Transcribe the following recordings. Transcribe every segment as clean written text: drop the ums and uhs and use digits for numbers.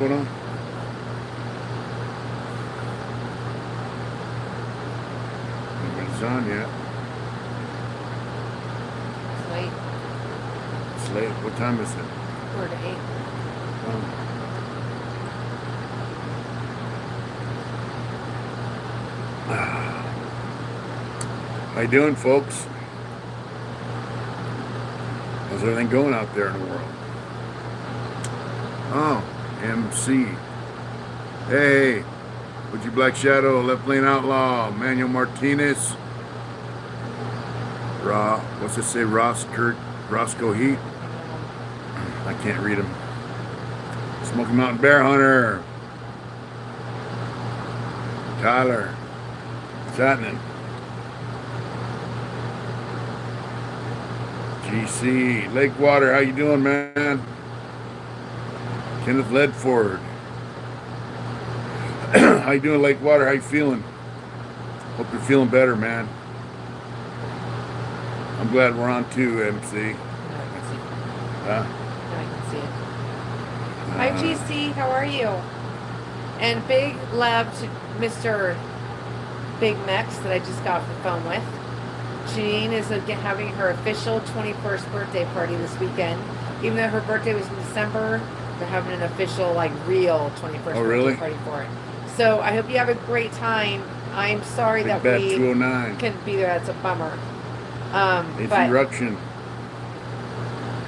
going on? Nobody's on yet. It's late. It's late. What time is it? 4 to 8. Oh. How you doing, folks? How's everything going out there in the world? Oh, MC. Hey, Would Black Shadow, Left Lane Outlaw, Manuel Martinez, what's it say, Roscoe Heat? I can't read him. Smoky Mountain Bear Hunter, Tyler, what's happening? GC, Lakewater, how you doing, man? Kenneth Ledford. How you doing, Lakewater? How you feeling? Hope you're feeling better, man. I'm glad we're on too, MC. No, I can see it. Huh? No, I can see it. Hi, GC. How are you? And big love to Mr. Big Mex that I just got off the phone with. Jean is having her official 21st birthday party this weekend. Even though her birthday was in December, they're having an official, like, real 21st birthday party for it. So I hope you have a great time. I'm sorry that we 209. couldn't be there. That's a bummer. It's eruption.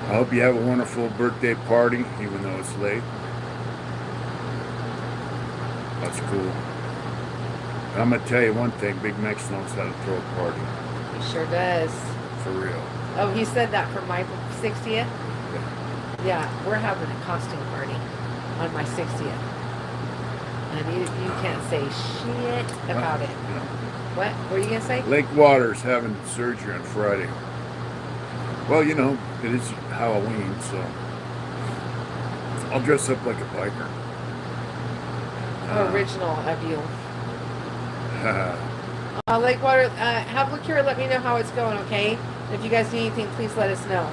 I hope you have a wonderful birthday party, even though it's late. That's cool. I'm gonna tell you one thing: Big Mex knows how to throw a party. He sure does. For real. Oh, he said that for my 60th? Yeah. Yeah, we're having a costume party on my 60th. And you can't say shit about it. You know. What were you going to say? Lakewater's having surgery on Friday. Well, you know, it is Halloween, so I'll dress up like a biker. Original of you. Lakewater, have a look here and let me know how it's going, okay? If you guys need anything, please let us know.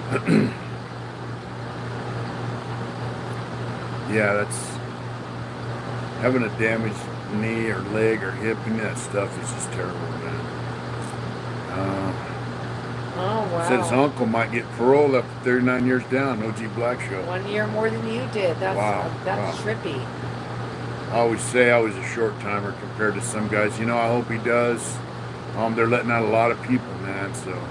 Yeah, that's having a damaged knee or leg or hip, and that stuff is just terrible, man. Oh, wow. Said his uncle might get parole after 39 years down. OG Black Show. 1 year more than you did. That's trippy. I always say I was a short timer compared to some guys. You know, I hope he does. They're letting out a lot of people, man. So, you know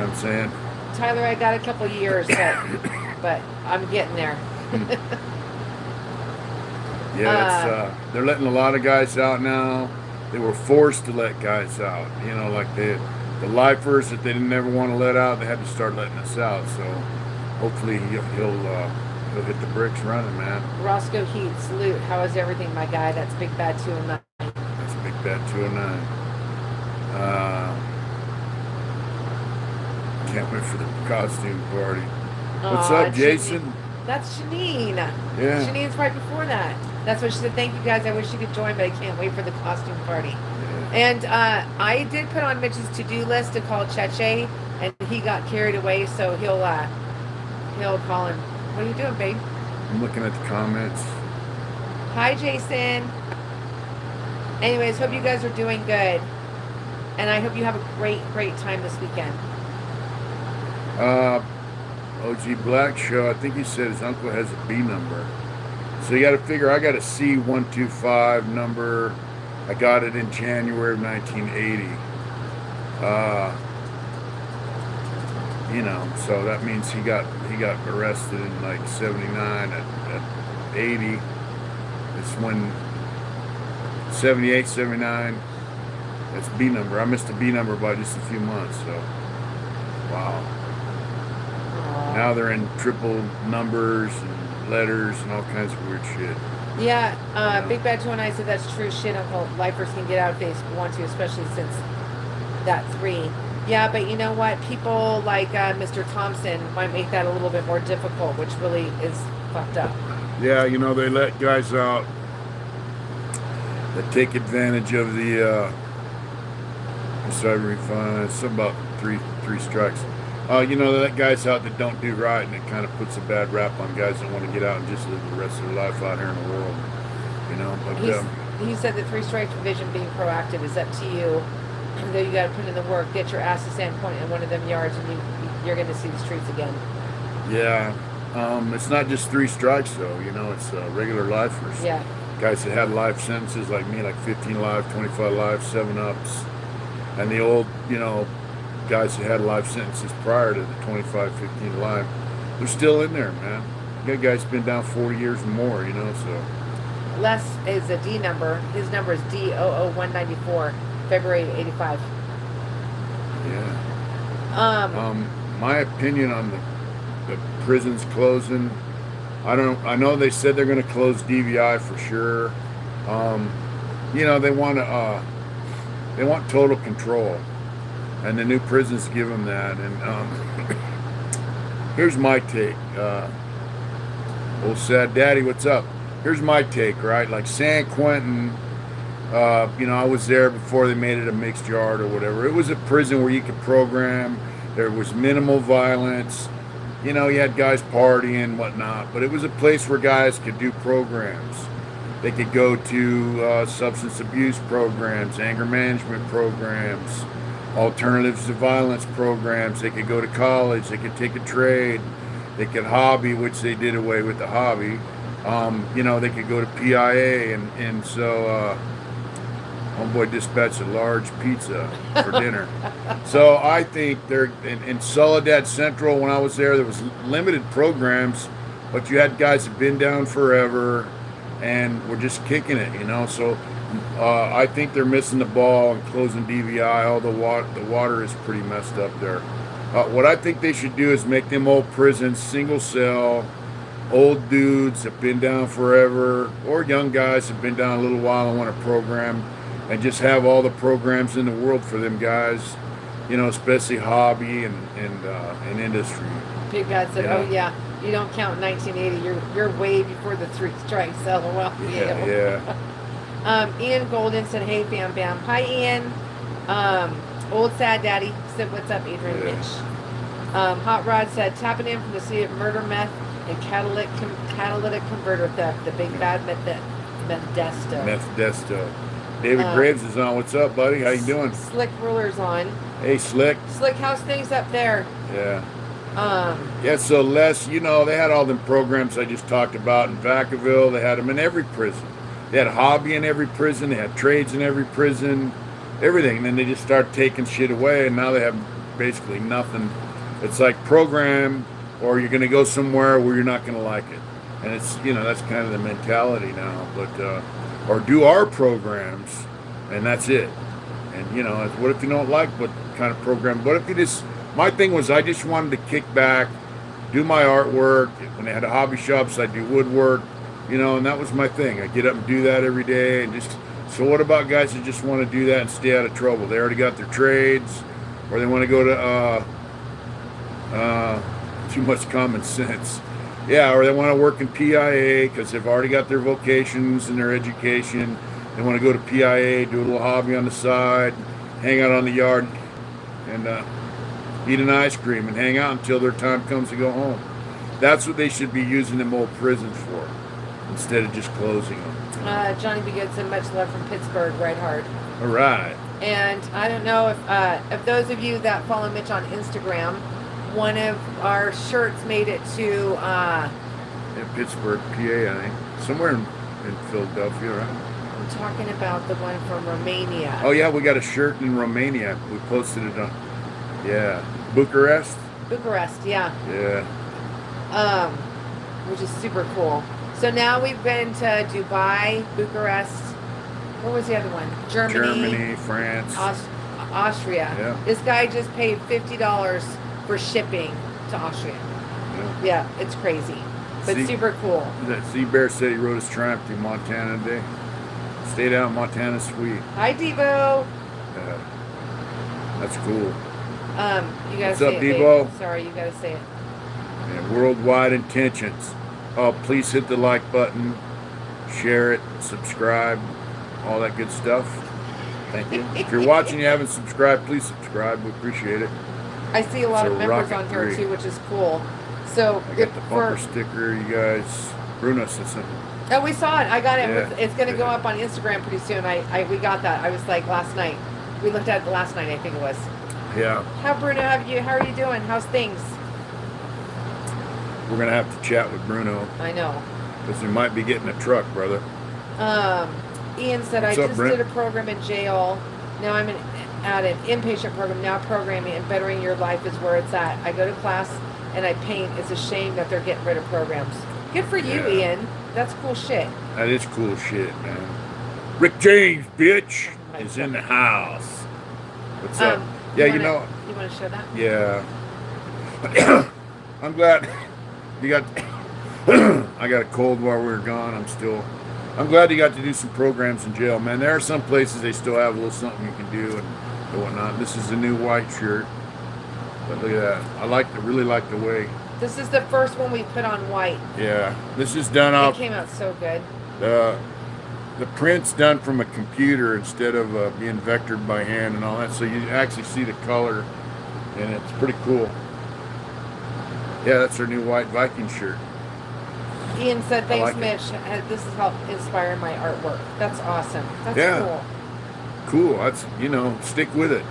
what I'm saying? Tyler, I got a couple years, but I'm getting there. Yeah, they're letting a lot of guys out now. They were forced to let guys out. You know, like the lifers that they didn't ever want to let out, they had to start letting us out. So hopefully he'll hit the bricks running, man. Roscoe Heat, salute. How is everything, my guy? That's Big Bad 209. That's Big Bad 209. Can't wait for the costume party. What's up, Jason? That's Janine. Yeah. Janine's right before that. That's what she said. Thank you guys. I wish you could join, but I can't wait for the costume party. Yeah. And I did put on Mitch's to-do list to call Cheche, and he got carried away, so he'll call him. What are you doing, babe? I'm looking at the comments. Hi, Jason. Anyways, hope you guys are doing good. And I hope you have a great time this weekend. OG Black Show, I think he said his uncle has a B number. So you got to figure I got a C125 number. I got it in January of 1980. You know, so that means he got arrested in like 79 at 80. It's when 78, 79. That's B number. I missed the B number by just a few months, so wow. Now they're in triple numbers and letters and all kinds of weird shit. Yeah, Big Bad 209 said that's true shit. Uncle lifers can get out if they want to, especially since that 3. Yeah, but you know what? People like Mr. Thompson might make that a little bit more difficult, which really is fucked up. Yeah, you know, they let guys out that take advantage of the cyber refund. It's about three strikes. You know, that guys out that don't do right, and it kind of puts a bad rap on guys that want to get out and just live the rest of their life out here in the world. You know, but He said the 3 strike division being proactive is up to you. Though you got to put in the work, get your ass to Sandpoint in one of them yards, and you're going to see the streets again. yeah, it's not just 3 strikes though. You know, it's regular lifers. Yeah. Guys that had life sentences like me, like 15 life, 25 life, 7-ups, and the old, you know, guys that had life sentences prior to the 25, 15 life, they're still in there, man. You got guys been down 40 years and more, you know, so. Les is a D number. His number is D00194, February 85. Yeah. My opinion on the prisons closing, I know they said they're going to close DVI for sure. You know, they want total control, and the new prisons give them that. And here's my take. Old Sad Daddy, what's up? Here's my take, right? Like San Quentin, you know, I was there before they made it a mixed yard or whatever. It was a prison where you could program. There was minimal violence. You know, you had guys partying and whatnot, but it was a place where guys could do programs. They could go to substance abuse programs, anger management programs, alternatives to violence programs. They could go to college. They could take a trade. They could hobby, which they did away with the hobby. You know, they could go to PIA, and so homeboy dispatched a large pizza for dinner. So I think they're in Soledad Central. When I was there was limited programs, but you had guys that been down forever and were just kicking it, you know. So I think they're missing the ball and closing DVI. All the water is pretty messed up there. What I think they should do is make them old prisons single cell. Old dudes that been down forever, or young guys that been down a little while and want to program, and just have all the programs in the world for them guys, you know, especially hobby and industry. Big God said, Yeah. "Oh yeah, you don't count 1980. You're way before the 3 strikes." LOL. Yeah. Ian Golden said, "Hey, Bam Bam." Hi, Ian. Old Sad Daddy said, "What's up, Adrian Yeah. Mitch?" Hot Rod said, "Tapping in from the city of murder, meth, and catalytic converter theft. The big bad Modesto." Modesto. David Uh, Graves is on. What's up, buddy? How you doing? Slick Ruler's on. Hey, Slick. Slick, how's things up there? Yeah. Um, Yeah, so Les, you know, they had all them programs I just talked about in Vacaville. They had them in every prison. They had hobby in every prison. They had trades in every prison. Everything. And then they just start taking shit away, and now they have basically nothing. It's like program, or you're going to go somewhere where you're not going to like it. And it's, you know, that's kind of the mentality now. But or do our programs, and that's it. And, you know, what if you don't like what kind of program? What if you just, my thing was I just wanted to kick back, do my artwork. When they had hobby shops, I'd do woodwork, you know, and that was my thing. I get up and do that every day. And just, so what about guys that just want to do that and stay out of trouble? They already got their trades, or they want to go to, too much common sense. Yeah, or they want to work in PIA because they've already got their vocations and their education. They want to go to PIA, do a little hobby on the side, hang out on the yard, and eat an ice cream and hang out until their time comes to go home. That's what they should be using them old prisons for, instead of just closing them. Johnny B. Good said, "Much love from Pittsburgh, right hard." All right. And I don't know if those of you that follow Mitch on Instagram, one of our shirts made it to In Pittsburgh, PA, I think. Somewhere in Philadelphia, right? I'm talking about the one from Romania. Oh, yeah, we got a shirt in Romania. We posted it on, yeah, Bucharest. Bucharest, yeah. Yeah. Which is super cool. So now we've been to Dubai, Bucharest. What was the other one? Germany, France. Austria. Yeah. This guy just paid $50 for shipping to Austria. Yeah. Yeah, it's crazy, but See- super cool. That Sea Bear said he rode his Triumph through Montana today. Stayed out in Montana, sweet. Hi, Devo. Yeah. That's cool. You gotta What's say up, it, babe. Devo? Sorry, you gotta say it. And worldwide intentions. Please hit the like button, share it, subscribe, all that good stuff. Thank you. If you're watching, you haven't subscribed, please subscribe. We appreciate it. I see a lot It's of a members Rocket on here 3. too, which is cool. So I got the bumper sticker, you guys. Bruno said something. oh, we saw it. I got it. Yeah. It's going to go up on Instagram pretty soon. We got that. I was like last night. We looked at it last night. I think it was. Yeah. How Bruno? How are you doing? How's things? We're gonna have to chat with Bruno I know. because we might be getting a truck, brother. Ian said, What's I up, just Brent? did a program in jail. Now I'm at an inpatient program. Now programming and bettering your life is where it's at. I go to class and I paint. It's a shame that they're getting rid of programs. Good for you, Yeah. Ian. That's cool shit. That is cool shit, man. Rick James, bitch, Oh my is in the house. What's up? Um, Yeah, you you know. want to show that? Yeah. I'm glad you got. I got a cold while we were gone. I'm glad you got to do some programs in jail, man. There are some places they still have a little something you can do and whatnot. This is a new white shirt, but look at that. Really like the way. This is the first one we put on white. Yeah, this is done It off. came out so good. The print's done from a computer instead of being vectored by hand and all that, so you actually see the color, and it's pretty cool. Yeah, that's our new white Viking shirt. Ian said, thanks, like it. Mitch. This has helped inspire my artwork. That's awesome. That's Yeah. cool. Cool. That's, stick with it.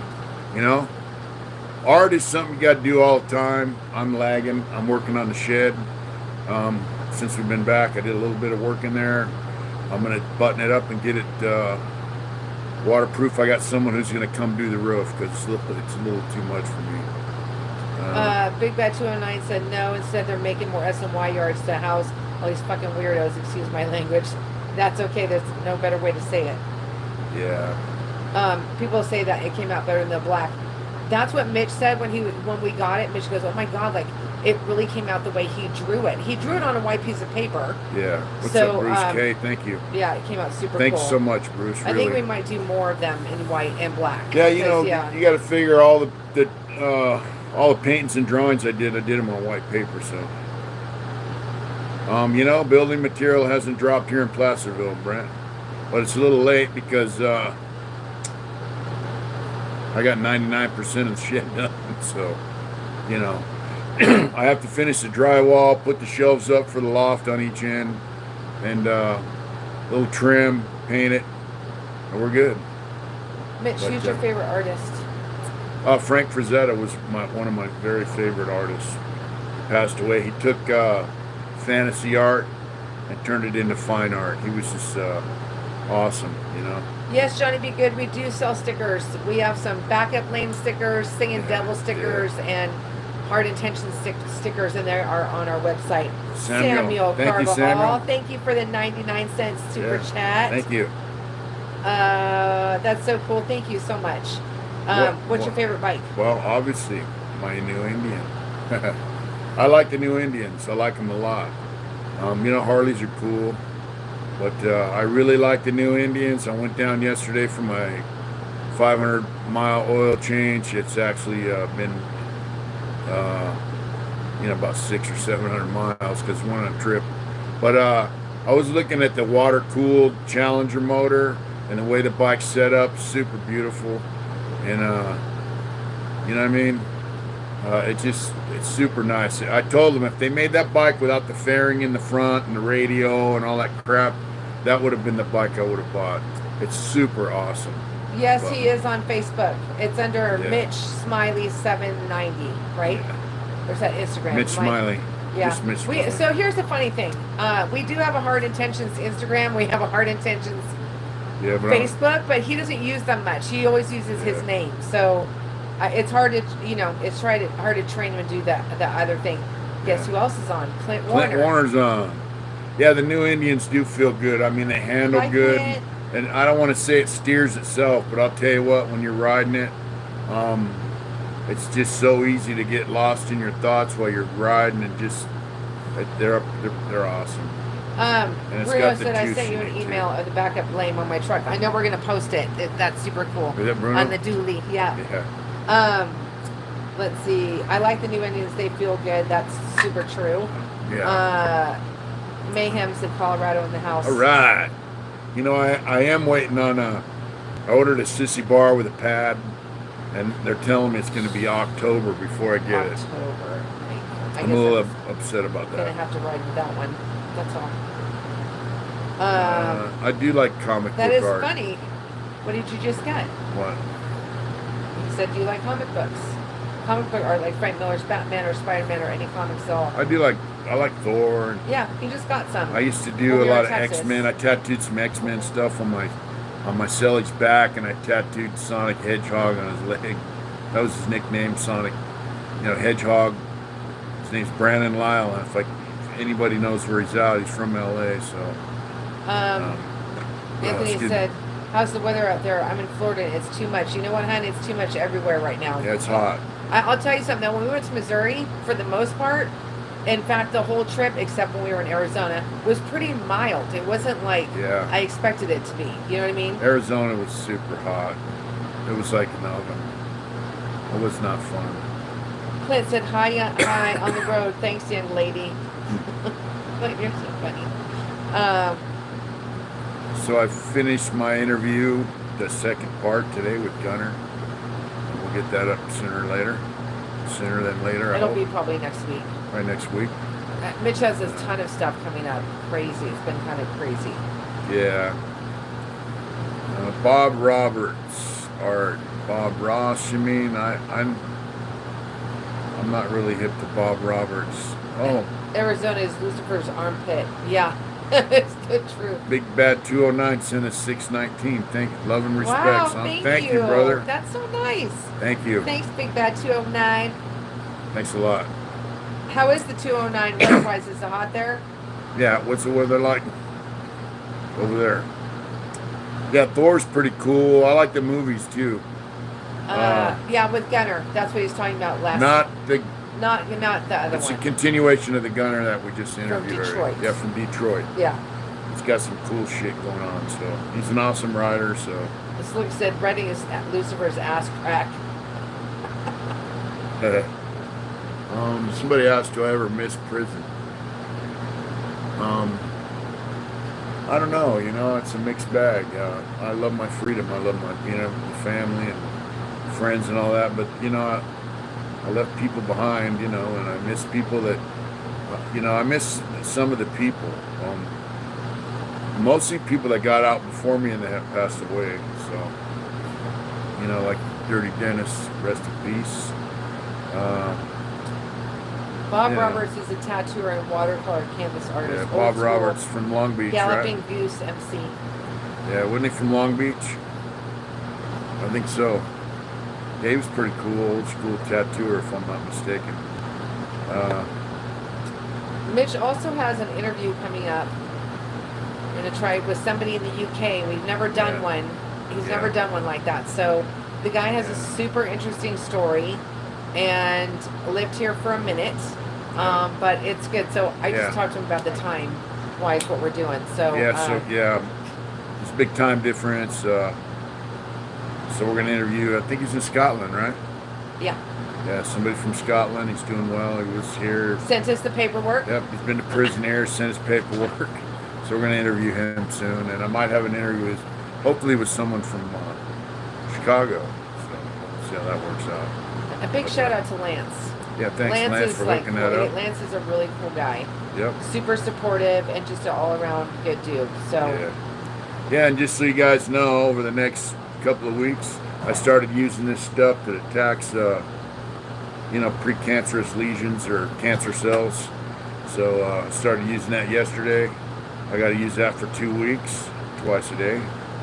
Art is something you got to do all the time. I'm lagging. I'm working on the shed. Since we've been back, I did a little bit of work in there. I'm going to button it up and get it waterproof. I got someone who's going to come do the roof because it's a little too much for me. Big Bad 209 said no. Instead, they're making more S&Y yards to house all these fucking weirdos. Excuse my language. That's okay. There's no better way to say it. Yeah. People say that it came out better than the black. That's what Mitch said when we got it. Mitch goes, "Oh my god, like it really came out the way he drew it. He drew it on a white piece of paper." Yeah. What's So, up, Bruce K? Thank you. Yeah, it came out super Thanks cool. so much, Bruce. I Really. think we might do more of them in white and black. Yeah, because, you got to figure all the paintings and drawings I did them on white paper. So, building material hasn't dropped here in Placerville, Brent, but it's a little late because I got 99% of the shit done. So, I have to finish the drywall, put the shelves up for the loft on each end, and little trim, paint it, and we're good. Mitch, who's your favorite artist? Frank Frazetta was one of my very favorite artists. He passed away. He took fantasy art and turned it into fine art. He was just awesome, Yes, Johnny Be Good. We do sell stickers. We have some backup lane stickers, singing devil stickers, and heart intention stickers, and they are on our website. Samuel. Thank you, Carvajal. Samuel. Thank you for the 99-cent super Yeah. chat. Thank you. That's so cool. Thank you so much. What's your favorite bike? Well, obviously, my New Indian. I like the New Indians. I like them a lot. Harleys are cool. But I really like the New Indians. I went down yesterday for my 500-mile oil change. It's actually been, about 600 or 700 miles because one on a trip. But I was looking at the water-cooled Challenger motor and the way the bike's set up, super beautiful. And, you know what I mean? It's super nice. I told them if they made that bike without the fairing in the front and the radio and all that crap, that would have been the bike I would have bought. It's super awesome. Yes, he is on Facebook. It's under Yeah. Mitch Smiley 790, right? Or is that Instagram? Mitch Smiley. Yeah. Just Mitch Smiley. So here's the funny thing. We do have a Hard Intentions Instagram. We have a Hard Intentions Yeah, but Facebook, but he doesn't use them much. He always uses his name. So it's hard to, hard to train him to do that other thing. Guess who else is on? Clint Warner. Warner's on. Yeah, the New Indians do feel good. I mean, they handle Like good. it. And I don't want to say it steers itself, but I'll tell you what, when you're riding it, it's just so easy to get lost in your thoughts while you're riding, and just they're awesome. it's Bruno got the said I juice sent you in an it, too. email of the backup lane on my truck. I know we're gonna post it. That's super cool. Is that Bruno? On the dually, yeah. Yeah. Let's see. I like the New Indians. They feel good. That's super true. Yeah. Mayhem's in Colorado in the house. All right. I am waiting on I ordered a sissy bar with a pad, and they're telling me it's going to be October before I get it. October. I I'm guess a little I'm upset about gonna that. have to ride with that one. That's all. I do like comic That book is art. funny. What did you just get? What? You said you like comic books. Comic book art, like Frank Miller's Batman or Spider-Man or any comics at all. I like Thor. And Yeah, he just got some. I used to When do we a were lot in of Texas. X-Men. I tattooed some X-Men stuff on my Celly's back, and I tattooed Sonic Hedgehog on his leg. That was his nickname, Sonic. Hedgehog. His name's Brandon Lyle. And if anybody knows where he's out, he's from LA. So Anthony excuse me. said, "How's the weather out there? I'm in Florida. It's too much. You know what, hon? It's too much everywhere right now." Yeah, it's hot. I'll tell you something. Though, when we went to Missouri, for the most part, in fact, the whole trip, except when we were in Arizona, was pretty mild. It wasn't like Yeah. I expected it to be. You know what I mean? Arizona was super hot. It was like an oven. It was not fun. Clint said, hi on the road. Thanks, young lady. Like, you're so funny. So I finished my interview, the second part today with Gunner. We'll get that up sooner than later. I It'll hope. be probably next week. Right next week. Mitch has a ton of stuff coming up. Crazy. It's been kind of crazy. Yeah. Bob Roberts art. Bob Ross, you mean? I'm not really hip to Bob Roberts. Oh, Arizona is Lucifer's armpit. Yeah, it's the truth. Big Bad 209 sent us 619. Love and respect, Wow, son. thank you, brother. That's so nice. Thank you. Thanks, Big Bad 209. Thanks a lot. How is the 209 weather-wise? Is it hot there? Yeah, what's the weather like over there? Yeah, Thor's pretty cool. I like the movies too. Yeah, with Gunner. That's what he's talking about last. Not the. Not the other It's a one. continuation of the Gunner that we just interviewed. Detroit. Yeah, from Detroit. Yeah. He's got some cool shit going on. So he's an awesome writer. So This look said Redding is at Lucifer's ass crack. somebody asked, do I ever miss prison? I don't know. It's a mixed bag. I love my freedom. I love my being with the family and friends and all that. But I left people behind. And I miss people that. I miss some of the people. Mostly people that got out before me and that have passed away. So, like Dirty Dennis, rest in peace. Bob Yeah. Roberts is a tattooer and watercolor canvas artist. Yeah, Old Bob school, Roberts from Long Beach, Galloping right? Goose MC. Yeah, wasn't he from Long Beach? I think so. Dave's pretty cool, old school tattooer, if I'm not mistaken. Mitch also has an interview coming up. I'm going to try with somebody in the UK. We've never done Yeah. one. He's Yeah. never done one like that. So the guy has a Yeah. super interesting story and lived here for a minute. But it's good. So I Yeah. just talked to him about the time wise what we're doing. So Yeah, there's a big time difference. So we're going to interview, I think he's in Scotland, right? yeah. Yeah, somebody from Scotland. He's doing well. He was here. Sent us the paperwork. Yep, he's been to prison here, sent his paperwork. So we're going to interview him soon. And I might have an interview hopefully with someone from Chicago. So we'll see how that works out. A big shout out to Lance. Yeah, thanks, Lance, is for like looking that really, up. Lance is a really cool guy. Yep. Super supportive and just an all around good dude. So Yeah, and just so you guys know, over the next couple of weeks, I started using this stuff that attacks, precancerous lesions or cancer cells. So I started using that yesterday. I got to use that for 2 weeks, twice a day.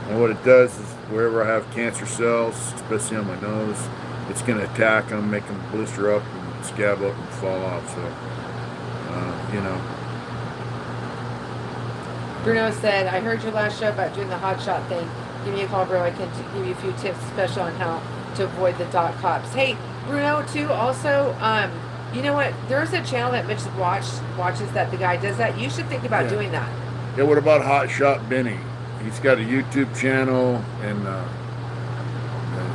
And what it does is wherever I have cancer cells, especially on my nose, it's going to attack them, make them blister up and scab up and fall off. So, Bruno said, I heard your last show about doing the hot shot thing. Give me a call, bro. I can give you a few tips, especially on how to avoid the dot cops. Hey, Bruno, too, also, you know what? There's a channel that Mitch watches that the guy does that. You should think about doing that. Yeah, what about Hot Shot Benny? He's got a YouTube channel, and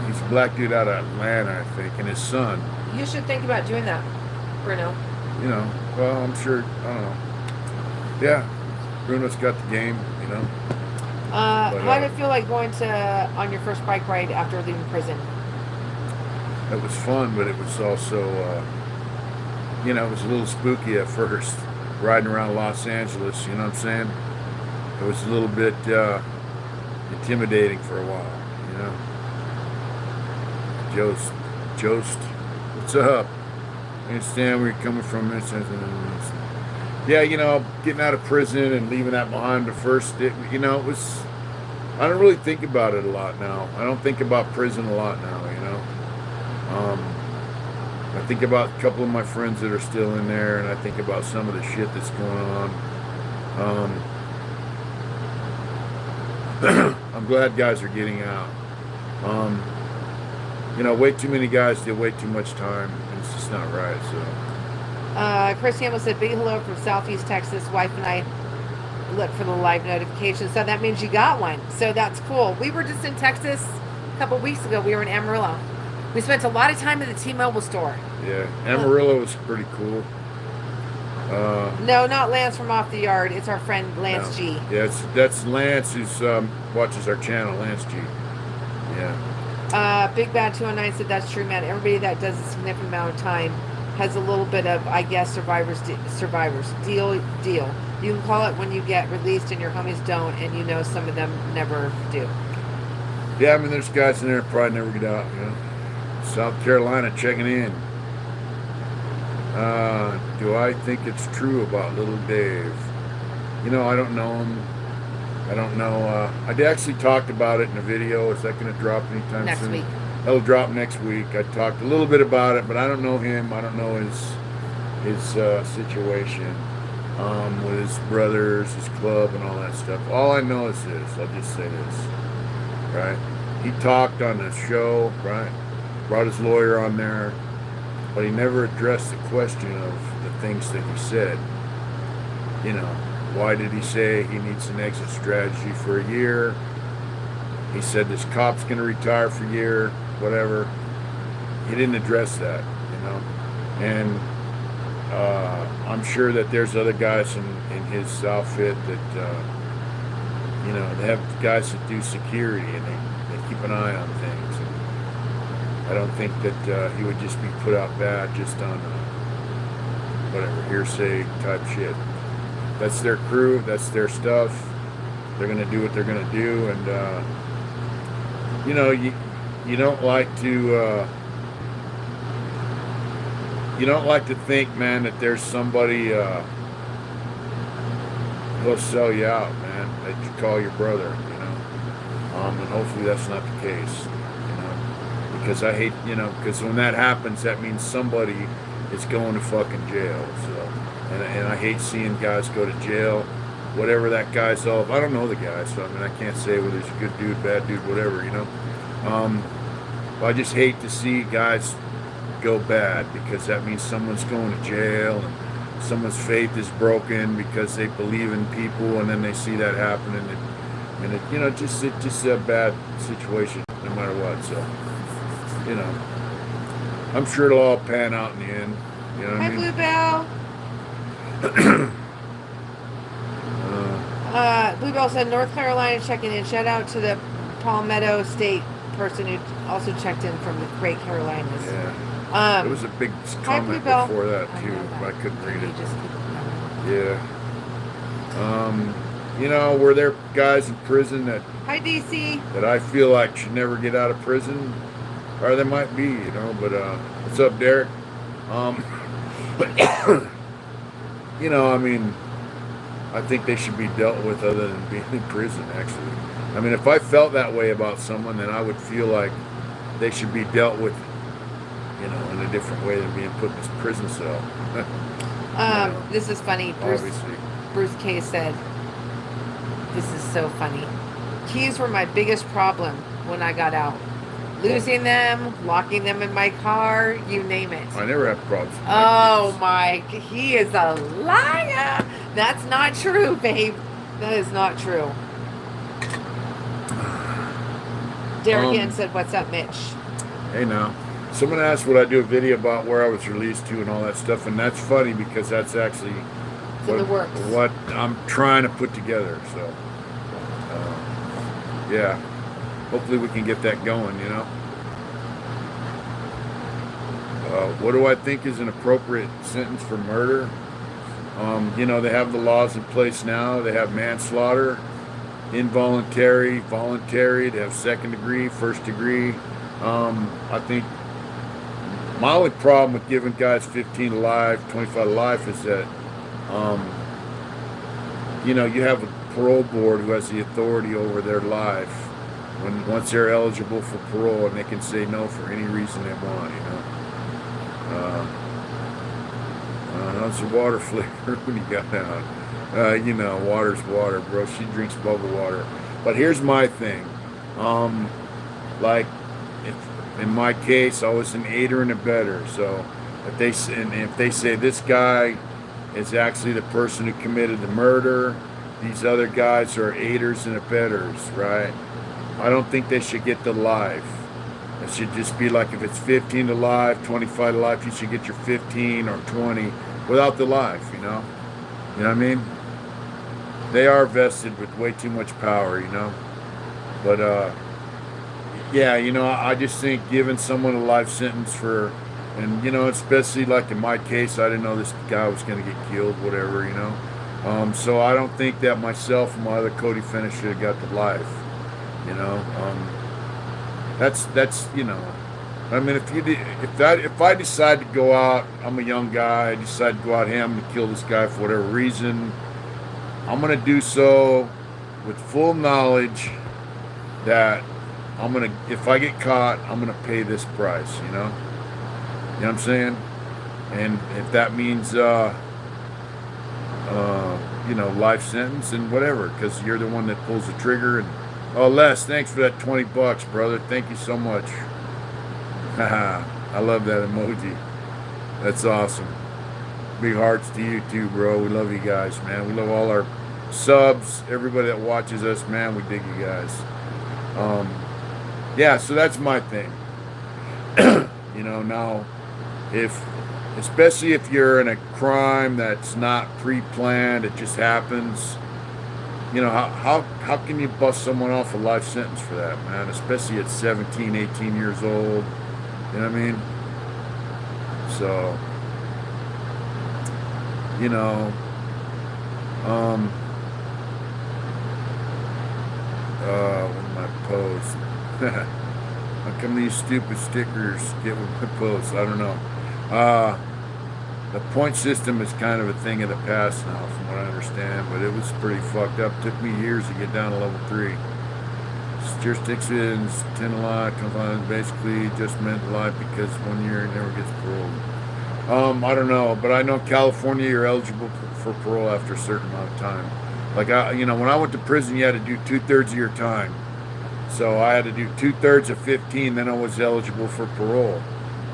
he's a black dude out of Atlanta, I think, and his son. You should think about doing that, Bruno. Well, I'm sure, I don't know. Yeah, Bruno's got the game, How did it feel like going on your first bike ride after leaving prison? it was fun, but it was also, you know, it was a little spooky at first, riding around Los Angeles. You know what I'm saying? It was a little bit intimidating for a while. You know. Jost, what's up? I understand where you're coming from. Yeah, you know, getting out of prison and leaving that behind at first, you know, it was, I don't really think about it a lot now. I don't think about prison a lot now, you know. I think about a couple of my friends that are still in there, and I think about some of the shit that's going on. I'm glad guys are getting out. You know, way too many guys did way too much time, and it's just not right. So, Chris Hamill said, "Big hello from Southeast Texas. Wife and I look for the live notification." So that means you got one. So that's cool. We were just in Texas a couple weeks ago. We were in Amarillo. We spent a lot of time at the T-Mobile store. yeah, Amarillo was pretty cool. No, not Lance from Off the Yard. It's our friend Lance No. G. Yeah, that's Lance who's watches our channel, Lance G. Yeah. Big Bad 209 said, "That's true, man. Everybody that does a significant amount of time has a little bit of, I guess, survivors deal. You can call it when you get released and your homies don't, and you know some of them never do." Yeah, I mean, there's guys in there that probably never get out, you know. South Carolina checking in. Do I think it's true about Little Dave? You know, I don't know him. I don't know. I actually talked about it in a video. Is that going to drop anytime Next soon? week. It'll drop next week. I talked a little bit about it, but I don't know him. I don't know his situation with his brothers, his club, and all that stuff. All I know is this. I'll just say this, right? He talked on the show, right? Brought his lawyer on there, but he never addressed the question of the things that he said. You know, why did he say he needs an exit strategy for a year? He said this cop's going to retire for a year, whatever. He didn't address that, you know. And I'm sure that there's other guys in his outfit that, you know, they have guys that do security and they keep an eye on things. And I don't think that he would just be put out bad just on whatever, hearsay type shit. That's their crew, that's their stuff. They're going to do what they're going to do. And, you know, you don't like to think, man, that there's somebody who'll sell you out, man, that you call your brother, you know. And hopefully that's not the case, you know, because I hate, you know, because when that happens, that means somebody is going to fucking jail. So, and I hate seeing guys go to jail, whatever that guy's all. I don't know the guy, so I mean, I can't say whether he's a good dude, bad dude, whatever, you know. But I just hate to see guys go bad, because that means someone's going to jail and someone's faith is broken because they believe in people, and then they see that happen, and it you know, just a bad situation no matter what. So, you know, I'm sure it'll all pan out in the end. You know what I mean? Bluebell. Bluebell said, "North Carolina checking in. Shout out to the Palmetto State person who also checked in from the Great Carolinas." Yeah. There was a big comment before that too, but I couldn't read it. Yeah. You know, were there guys in prison that Hi, DC. that I feel like should never get out of prison? Or there might be, you know, but what's up, Derek? But you know, I mean, I think they should be dealt with other than being in prison, actually. I mean, if I felt that way about someone, then I would feel like they should be dealt with, you know, in a different way than being put in this prison cell. This is funny. Bruce K said, "This is so funny. Keys were my biggest problem when I got out. Losing them, locking them in my car, you name it." I never have problems. Oh my, he is a liar. That's not true, babe. That is not true. Derek Ann said, "What's up, Mitch?" Hey now. Someone asked would I do a video about where I was released to and all that stuff, and that's funny because that's actually in the works. What I'm trying to put together. So, yeah. Hopefully we can get that going, you know. What do I think is an appropriate sentence for murder? They have the laws in place now. They have manslaughter, involuntary, voluntary. They have second degree, first degree. I think my only problem with giving guys 15 to life, 25 to life is that, you have a parole board who has the authority over their life once they're eligible for parole, and they can say no for any reason they want, How's the water flavor when you got out? Water's water, bro. She drinks bubble water. But here's my thing. Like, if in my case, I was an aider and abetter. So if they say this guy is actually the person who committed the murder, these other guys are aiders and abettors, right? I don't think they should get the life. It should just be like if it's 15 to life, 25 to life, you should get your 15 or 20 without the life, You know what I mean? They are vested with way too much power, But, I just think giving someone a life sentence and, especially like in my case, I didn't know this guy was going to get killed, whatever, So I don't think that myself and my other co-defendant should have got the life, That's I mean, if I decide to go out, I'm a young guy. I decide to go out, hey, I'm going to kill this guy for whatever reason. I'm going to do so with full knowledge that if I get caught, I'm going to pay this price. You know what I'm saying? And if that means, life sentence and whatever, because you're the one that pulls the trigger. And oh, Les, thanks for that $20, brother. Thank you so much. I love that emoji. That's awesome. Big hearts to you too, bro. We love you guys, man. We love all our subs, everybody that watches us, man. We dig you guys. So that's my thing. Now, especially if you're in a crime that's not pre-planned, it just happens. How can you bust someone off a life sentence for that, man? Especially at 17, 18 years old. You know what I mean? So, what am I post? How come these stupid stickers get with my posts? I don't know. The point system is kind of a thing of the past now, from what I understand, but it was pretty fucked up. It took me years to get down to level 3. Jurisdictions, 10 to life, basically just meant life because 1 year it never gets paroled. I don't know, but I know California, you're eligible for parole after a certain amount of time. Like, when I went to prison, you had to do 2/3 of your time. So I had to do 2/3 of 15, then I was eligible for parole.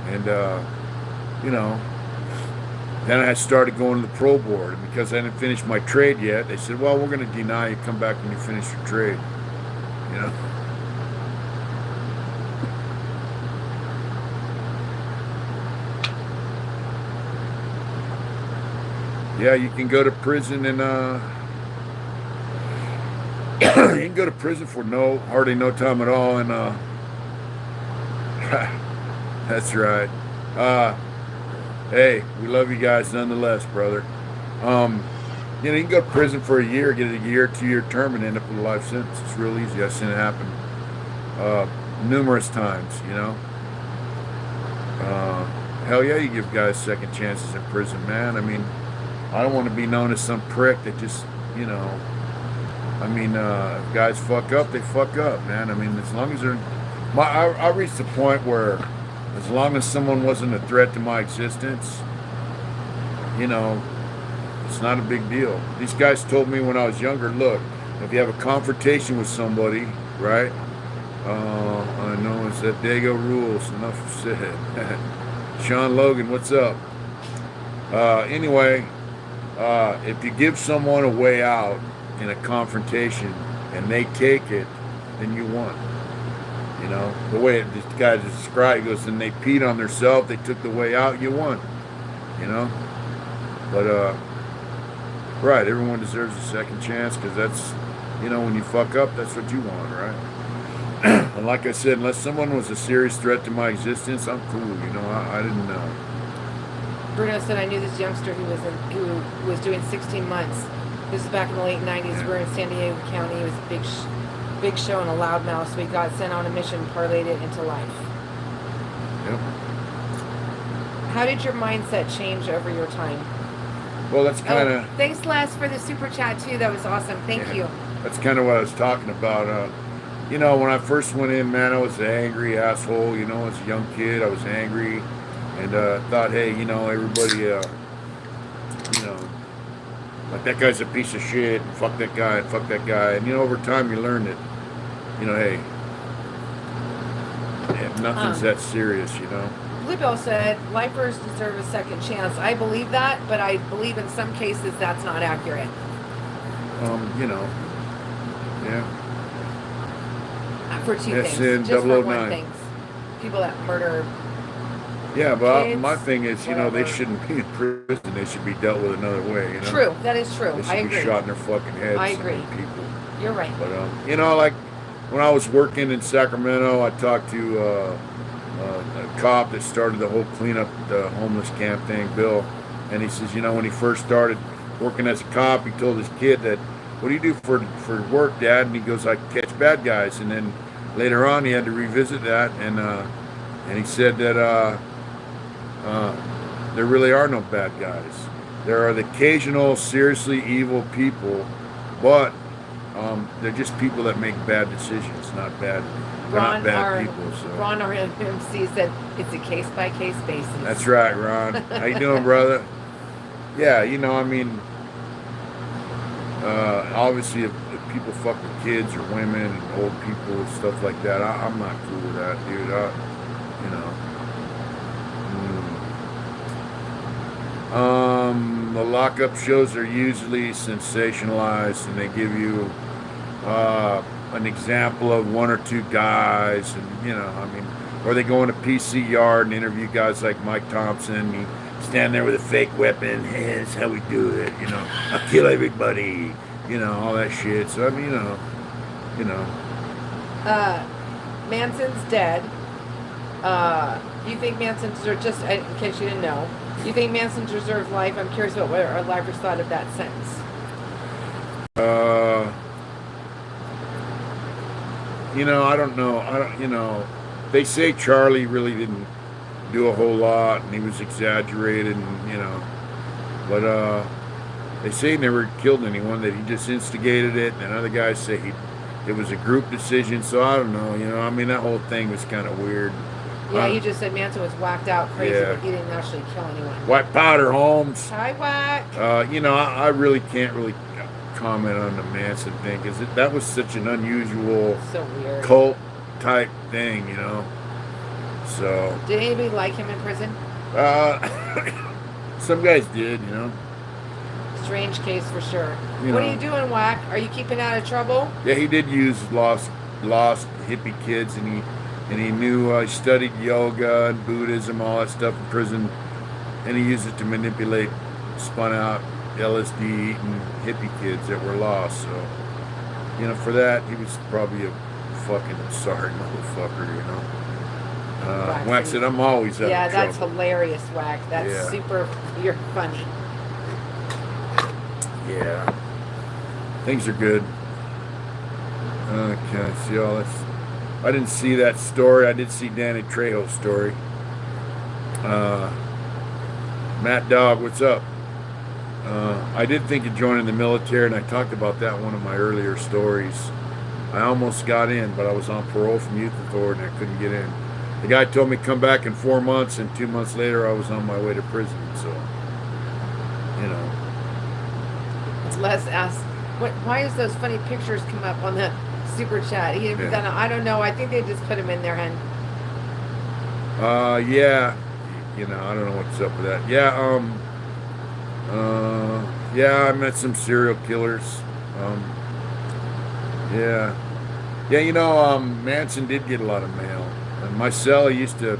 And, then I started going to the parole board. And because I didn't finish my trade yet, they said, well, we're going to deny you, come back when you finish your trade. Yeah, you can go to prison and you can go to prison for hardly no time at all, and that's right. Hey, we love you guys nonetheless, brother. You can go to prison for a year, get a 2-year term, and end up with a life sentence. It's real easy. I've seen it happen numerous times. Hell yeah, you give guys second chances in prison, man. I mean, I don't want to be known as some prick that just, if guys fuck up, they fuck up, man. I mean, as long as I reached the point where as long as someone wasn't a threat to my existence, it's not a big deal. These guys told me when I was younger, look, if you have a confrontation with somebody, right? I know it's that Dago rules. Enough said. Sean Logan, what's up? Anyway, if you give someone a way out in a confrontation and they take it, then you won. The way this guy described, he goes, and they peed on themselves, they took the way out, you won. But right, everyone deserves a second chance, because that's, when you fuck up, that's what you want, right? And like I said, unless someone was a serious threat to my existence, I'm cool. You know, I didn't know. Bruno said, I knew this youngster who was doing 16 months. This is back in the late 90s. Yeah. We're in San Diego County. It was a big show and a loudmouth. So he got sent on a mission, parlayed it into life. Yep. How did your mindset change over your time? Well, that's kind of. Thanks, Les, for the super chat too. That was awesome. Thank you. That's kind of what I was talking about. You know, when I first went in, man, I was an angry asshole. You know, as a young kid, I was angry, and thought, hey, you know, everybody, you know, like that guy's a piece of shit, and fuck that guy, and fuck that guy. And you know, over time, you learn that, you know, hey, nothing's that serious, you know. Bluebell said, lifers deserve a second chance. I believe that, but I believe in some cases that's not accurate. You know, yeah. For two Yes, things. in Just for one 009. thing. People that murder. Yeah, but Kids, my thing is, you know, they whatever. shouldn't be in prison. They should be dealt with another way, you know. True. That is true. They should I be agree. shot in their fucking heads. I agree. People. You're right. But you know, like when I was working in Sacramento, I talked to a cop that started the whole cleanup, the homeless camp thing, Bill, and he says, you know, when he first started working as a cop, he told his kid that, what do you do for work, Dad? And he goes, I catch bad guys. And then later on, he had to revisit that, and he said that there really are no bad guys. There are the occasional seriously evil people, but they're just people that make bad decisions, not bad. They're not bad people. So. Ron RMC said it's a case-by-case basis. That's right, Ron. How you doing, brother? Yeah, you know, I mean, obviously, if people fuck with kids or women and old people and stuff like that, I'm not cool with that, dude. You know. The lockup shows are usually sensationalized, and they give you an example of one or two guys, and you know, I mean, or they go in a PC yard and interview guys like Mike Thompson. You stand there with a fake weapon. Hey, that's how we do it. You know, I'll kill everybody. You know, all that shit. So I mean, you know. Manson's dead. You think Manson deserves, just in case you didn't know, you think Manson deserves life? I'm curious about what our lifers thought of that sentence. You know, I don't know. You know, they say Charlie really didn't do a whole lot, and he was exaggerated, and you know, but they say he never killed anyone. That he just instigated it, and other guys say it was a group decision. So I don't know. You know, I mean, that whole thing was kind of weird. Yeah, you just said Manson was whacked out crazy, Yeah. but he didn't actually kill anyone. White powder, Holmes. Hi, Whack. You know, I really can't really comment on the Manson thing because that was such an unusual So weird. cult type thing, you know. So Did anybody like him in prison? some guys did, you know. Strange case for sure. You What know. are you doing, Whack? Are you keeping out of trouble? Yeah, he did use lost hippie kids, and he knew he studied yoga and Buddhism, all that stuff in prison, and he used it to manipulate spun out LSD eating hippie kids that were lost. So, you know, for that he was probably a fucking sorry motherfucker, you know. Whack said, I'm always out Yeah, of that's trouble. hilarious, Whack. That's Yeah. super. You're funny. Yeah. Things are good. Okay, see all this. I didn't see that story. I did see Danny Trejo's story. Matt Dog, what's up? I did think of joining the military, and I talked about that in one of my earlier stories. I almost got in, but I was on parole from youth authority, and I couldn't get in. The guy told me come back in 4 months, and 2 months later, I was on my way to prison. So, you know. Les asked, why does those funny pictures come up on the super chat? Yeah. I don't know. I think they just put them in there, hun. Yeah. You know, I don't know what's up with that. Yeah, yeah, I met some serial killers. Yeah. Yeah, you know, Manson did get a lot of mail. And my cell used to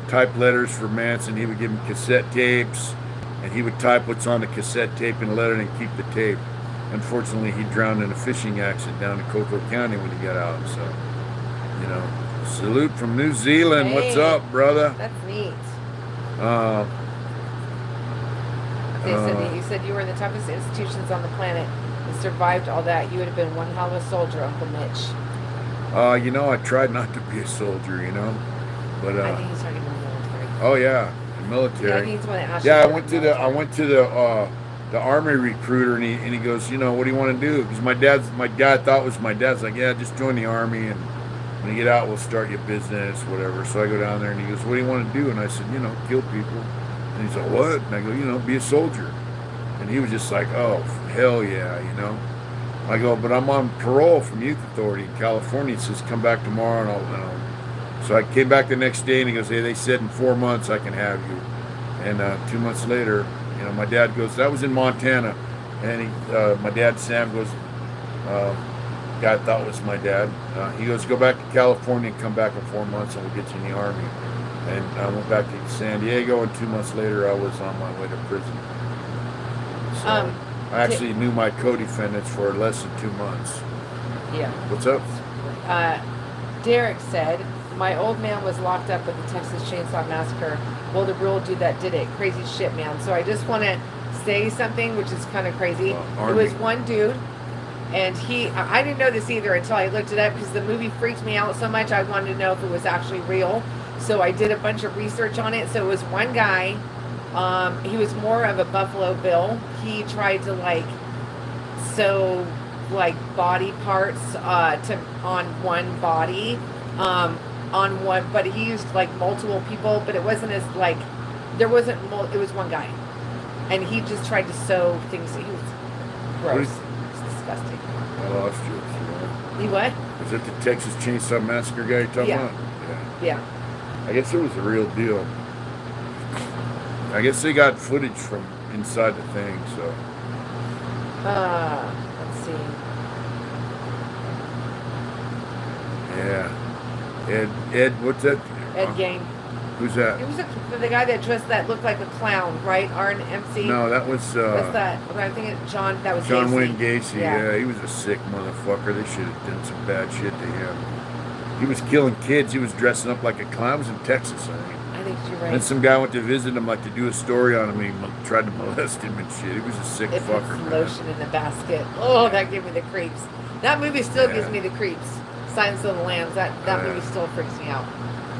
type letters for Manson. He would give him cassette tapes, and he would type what's on the cassette tape in a letter and keep the tape. Unfortunately, he drowned in a fishing accident down in Cocoa County when he got out. So, You know, salute from New Zealand. What's Hey. up, brother? That's neat. Uh, They said you said you were in the toughest institutions on the planet and survived all that. You would have been one hell of a soldier, Uncle Mitch. you know, I tried not to be a soldier, you know, but I think he's talking about the military. oh yeah, the Yeah, military. he's the one that asked Yeah, I you went about to the the army recruiter, and he goes, you know, what do you want to do? Because my dad thought it was my dad's like, yeah, just join the army, and when you get out, we'll start your business, whatever. So I go down there, and he goes, what do you want to do? And I said, you know, kill people. And he's like, what? And I go, you know, be a soldier. And he was just like, oh, hell yeah, you know. I go, but I'm on parole from Youth Authority in California. He says, come back tomorrow, and I'll. So I came back the next day, and he goes, hey, they said in 4 months I can have you. And 2 months later, you know, my dad goes, that was in Montana. And my dad, Sam, goes, guy I thought was my dad. He goes, go back to California and come back in 4 months, and we'll get you in the Army. And I went back to San Diego, and 2 months later, I was on my way to prison. So I actually knew my co-defendants for less than 2 months. Yeah. What's up? Derek said, my old man was locked up with the Texas Chainsaw Massacre. Well, the real dude that did it. Crazy shit, man. So I just want to say something, which is kind of crazy. It was one dude, and I didn't know this either until I looked it up, because the movie freaked me out so much. I wanted to know if it was actually real. So I did a bunch of research on it. So it was one guy. He was more of a Buffalo Bill. He tried to sew body parts on one body, on one, but he used multiple people. But it wasn't as there wasn't. It was one guy, and he just tried to sew things. He was gross. It's disgusting. I lost you. You what? Was it the Texas Chainsaw Massacre guy you're talking about? Yeah. I guess it was the real deal. I guess they got footage from inside the thing, so. Let's see. Yeah. Ed, what's that? Ed Gein. Who's that? It was the guy that dressed that looked like a clown, right? RNMC. No, that was. What's that? I think John. That was John Gacy. Wayne Gacy. Yeah. Yeah, he was a sick motherfucker. They should have done some bad shit to him. He was killing kids. He was dressing up like a clown. It was in Texas, I think. I think you're right. And some guy went to visit him, to do a story on him. And he tried to molest him and shit. He was a sick It puts fucker. lotion in the basket. Oh, that gave me the creeps. That movie still gives me the creeps. Silence of the Lambs. That movie still freaks me out.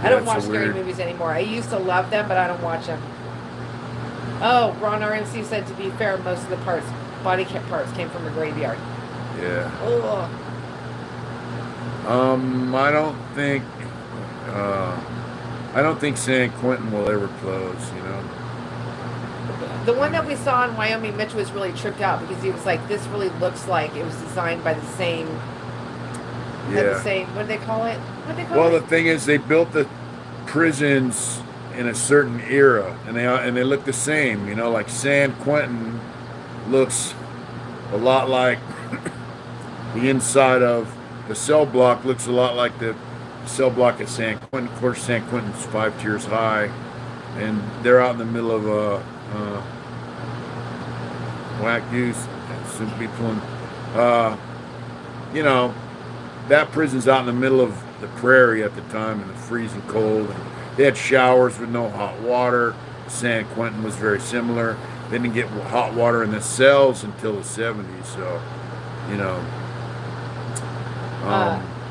I don't watch scary movies anymore. I used to love them, but I don't watch them. Oh, Ron RMC said, to be fair, most of the body parts came from a graveyard. Yeah. Oh. I don't think San Quentin will ever close, you know. The one that we saw in Wyoming, Mitch was really tripped out because he was like, this really looks like it was designed by the same. The same, what do they call it? Well, the thing is, they built the prisons in a certain era, and they look the same, you know. Like San Quentin looks a lot like the inside of the cell block looks a lot like the cell block at San Quentin. Of course, San Quentin's 5 tiers high, and they're out in the middle of whack goose, soon to be pulling. You know, that prison's out in the middle of the prairie at the time in the freezing cold. And they had showers with no hot water. San Quentin was very similar. They didn't get hot water in the cells until the 70s, so, you know.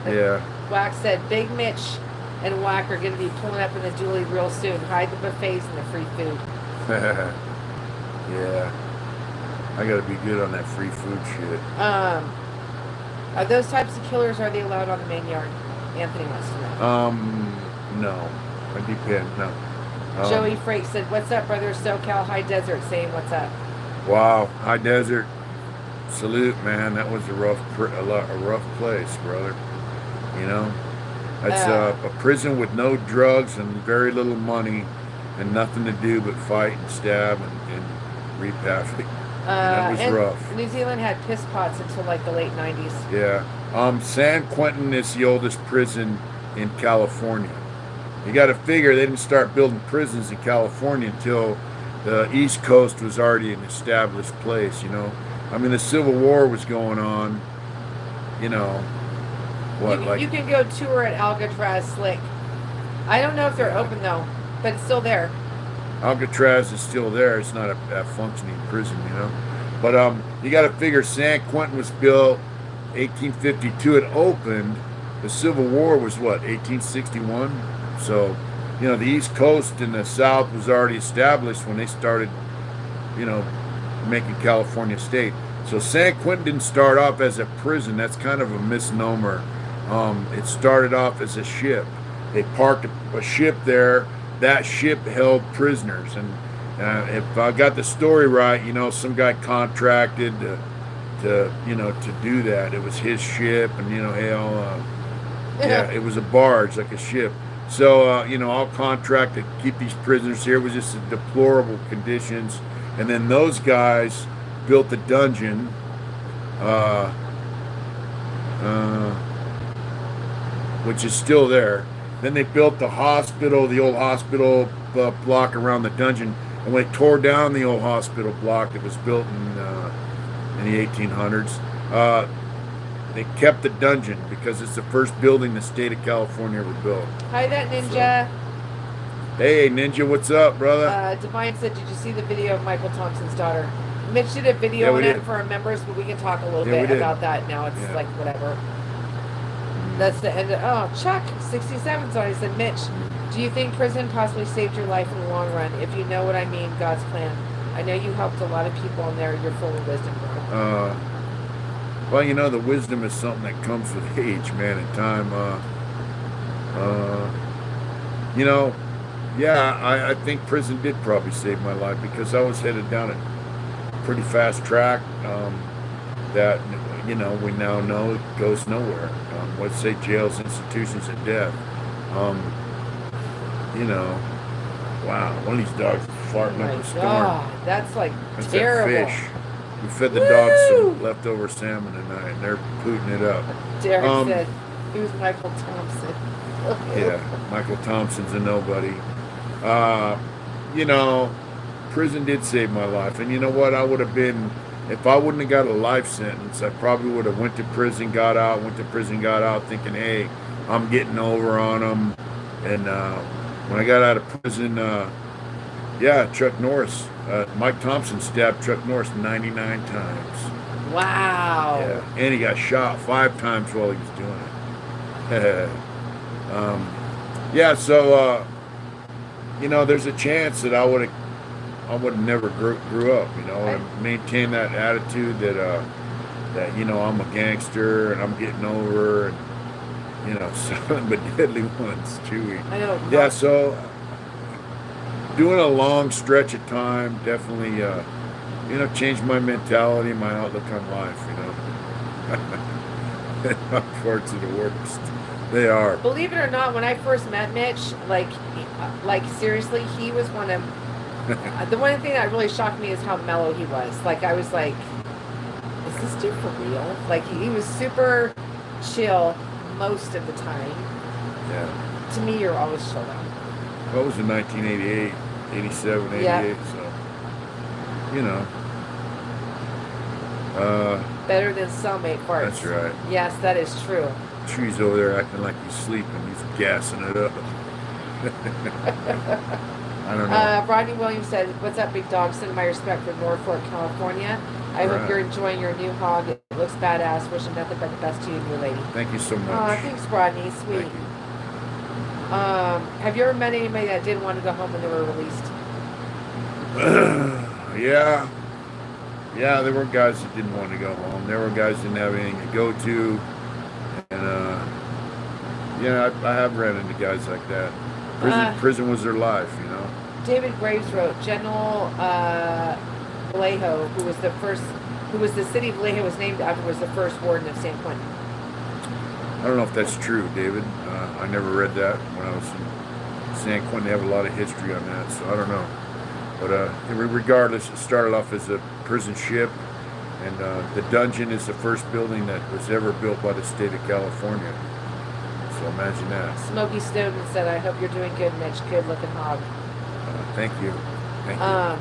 Yeah. Wack said, Big Mitch and Wack are going to be pulling up in the dually real soon. Hide the buffets and the free food. Yeah. I got to be good on that free food shit. Are those types of killers, are they allowed on the main yard? Anthony wants to know. No. It depends. No. Joey Freight said, what's up, brother? SoCal High Desert saying what's up. Wow. High Desert. Salute, man. That was a rough place, brother. You know? That's a prison with no drugs and very little money and nothing to do but fight and stab and reap havoc. That was rough. New Zealand had piss pots until the late 90s. Yeah. San Quentin is the oldest prison in California. You got to figure they didn't start building prisons in California until the East Coast was already an established place, you know. I mean, the Civil War was going on, you know, What, like You can go tour at Alcatraz Slick. I don't know if they're open though, but it's still there. Alcatraz is still there. It's not a functioning prison, you know. But you got to figure San Quentin was built 1852. It opened. The Civil War was what, 1861. So, you know, the East Coast and the South was already established when they started, you know, making California state. So San Quentin didn't start off as a prison. That's kind of a misnomer. It started off as a ship. They parked a ship there. That ship held prisoners, and if I got the story right, you know, some guy contracted to you know, to do that. It was his ship, and you know, hell, yeah, it was a barge like a ship. So you know, I'll contract to keep these prisoners here. It was just deplorable conditions, and then those guys built the dungeon. Which is still there. Then they built the hospital, the old hospital block around the dungeon. And when they tore down the old hospital block that was built in the 1800s, they kept the dungeon because it's the first building the state of California ever built. Hi, that ninja. So, hey, Ninja, what's up, brother? Divine said, did you see the video of Michael Thompson's daughter? Mitch did a video on it for our members, but we can talk a little bit about that now. It's like whatever. That's the end of, oh, Chuck, 67 already said, Mitch, do you think prison possibly saved your life in the long run? If you know what I mean, God's plan. I know you helped a lot of people in there. You're full of wisdom, bro. Well, you know, the wisdom is something that comes with age, man, and time. You know, yeah, I think prison did probably save my life because I was headed down a pretty fast track that, you know, we now know it goes nowhere. Let's say jails, institutions, and death. You know, wow, one of these dogs is farting up a storm. God, that's like That's terrible. that fish. We fed the dogs some leftover salmon tonight, and they're pooting it up. Derek said, who's Michael Thompson? Yeah, Michael Thompson's a nobody. You know, prison did save my life, and you know what? I would have been, if I wouldn't have got a life sentence, I probably would have went to prison, got out, thinking, hey, I'm getting over on them. And when I got out of prison, yeah, Chuck Norris, Mike Thompson stabbed Chuck Norris 99 times. Wow. Yeah, and he got shot 5 times while he was doing it. Yeah, so you know, there's a chance that I would have never grew up, you know, and maintain that attitude that that, you know, I'm a gangster and I'm getting over, and you know, silent but deadly ones, Chewy. I know. Yeah, so doing a long stretch of time definitely, you know, changed my mentality, my outlook on life, you know. Parts of the worst. They are. Believe it or not, when I first met Mitch, like seriously, he was one of the one thing that really shocked me is how mellow he was. Like I was like, is this dude for real? Like he was super chill most of the time. Yeah. To me, you're always chill though. What was in 1988, 87, 88, Yeah. so, you know. Better than cellmate farts. That's right. Yes, that is true. Tree's over there acting like he's sleeping. He's gassing it up. I don't know. Rodney Williams said, what's up, big dog? Send my respect from Norfolk, California. I hope you're enjoying your new hog. It looks badass. Wishing nothing but the best to you and your lady. Thank you so much. Thanks, Rodney. Sweet. Thank you. Have you ever met anybody that didn't want to go home when they were released? Yeah. Yeah, there were guys that didn't want to go home. There were guys that didn't have anything to go to. And, yeah, I have ran into guys like that. Prison was their life, you know. David Graves wrote, General Vallejo, who was the city of Vallejo was named after, was the first warden of San Quentin. I don't know if that's true, David. I never read that when I was in San Quentin. They have a lot of history on that, so I don't know. But regardless, it started off as a prison ship, and the dungeon is the first building that was ever built by the state of California. So imagine that. Smokey Snowden said, I hope you're doing good, Mitch. Good looking hog. Thank you. Thank you.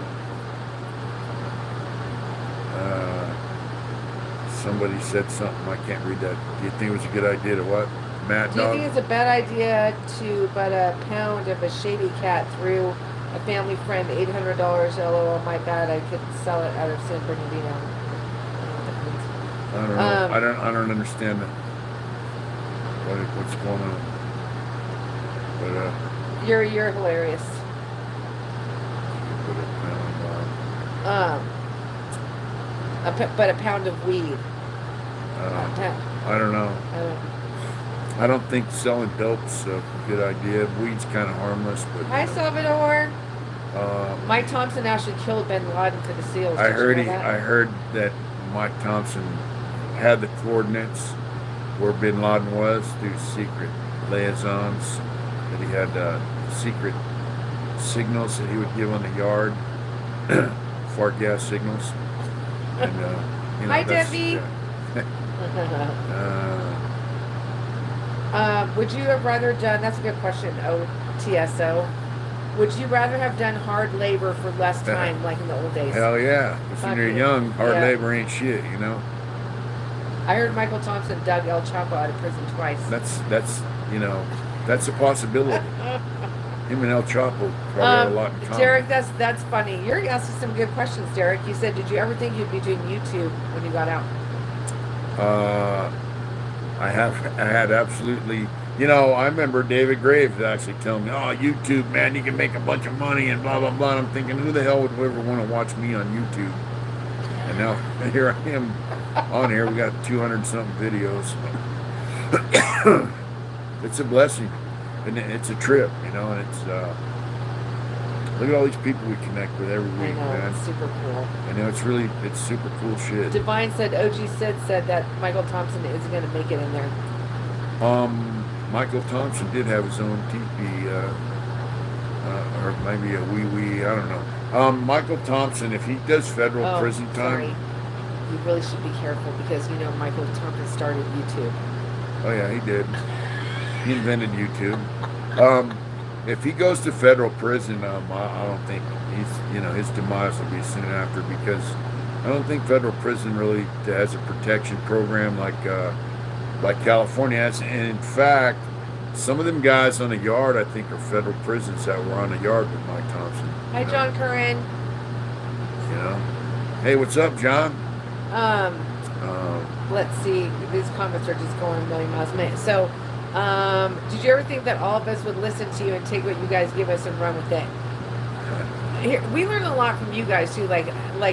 somebody said something. I can't read that. Do you think it was a good idea to what? Mad Do you Dog? think it's a bad idea to butt a pound of a shady cat through a family friend? $800. LOL. My bad. I could sell it out of San Bernardino. I don't know. I don't understand that. What's going on? But You're hilarious. put a pound But a pound of weed. I don't know. I don't. I don't think selling dope's a good idea. Weed's kind of harmless, but Hi, Salvador. uh, Mike Thompson actually killed Bin Laden for the SEALs. I Did you heard know he. that? I heard that Mike Thompson had the coordinates where Bin Laden was through secret liaisons. That he had secret signals that he would give on the yard, fart gas signals. And Hi, that's- Debbie. yeah. Would you have rather done? That's a good question. OTSO. Would you rather have done hard labor for less time, like in the old days? Hell yeah! Because when Fuck you're yeah. young, hard Yeah. labor ain't shit. You know. I heard Michael Thompson dug El Chapo out of prison twice. That's that's a possibility. Him and El Chapo probably have a lot in common. Derek, that's funny. You're asking some good questions, Derek. You said, did you ever think you'd be doing YouTube when you got out? I had absolutely. I remember David Graves actually telling me, "Oh, YouTube, man, you can make a bunch of money and blah blah blah." And I'm thinking, who the hell would ever want to watch me on YouTube? And now here I am on here. We got 200 something videos. It's a blessing, and it's a trip, and it's look at all these people we connect with every I week, know, man. it's super cool. It's super cool shit. Divine said, OG said that Michael Thompson isn't going to make it in there. Michael Thompson did have his own teepee, or maybe a wee, I don't know. Michael Thompson, if he does federal prison time, Sorry. You really should be careful because Michael Thompson started YouTube. oh yeah, he did. He invented YouTube. If he goes to federal prison, I don't think his demise will be soon after, because I don't think federal prison really has a protection program like California has. And in fact, some of them guys on the yard, I think, are federal prisons that were on the yard with Mike Thompson. Hi, John Curran. Hey, what's up, John? Let's see. These comments are just going a million miles a minute. So, did you ever think that all of us would listen to you and take what you guys give us and run with it? Here, we learn a lot from you guys too. Like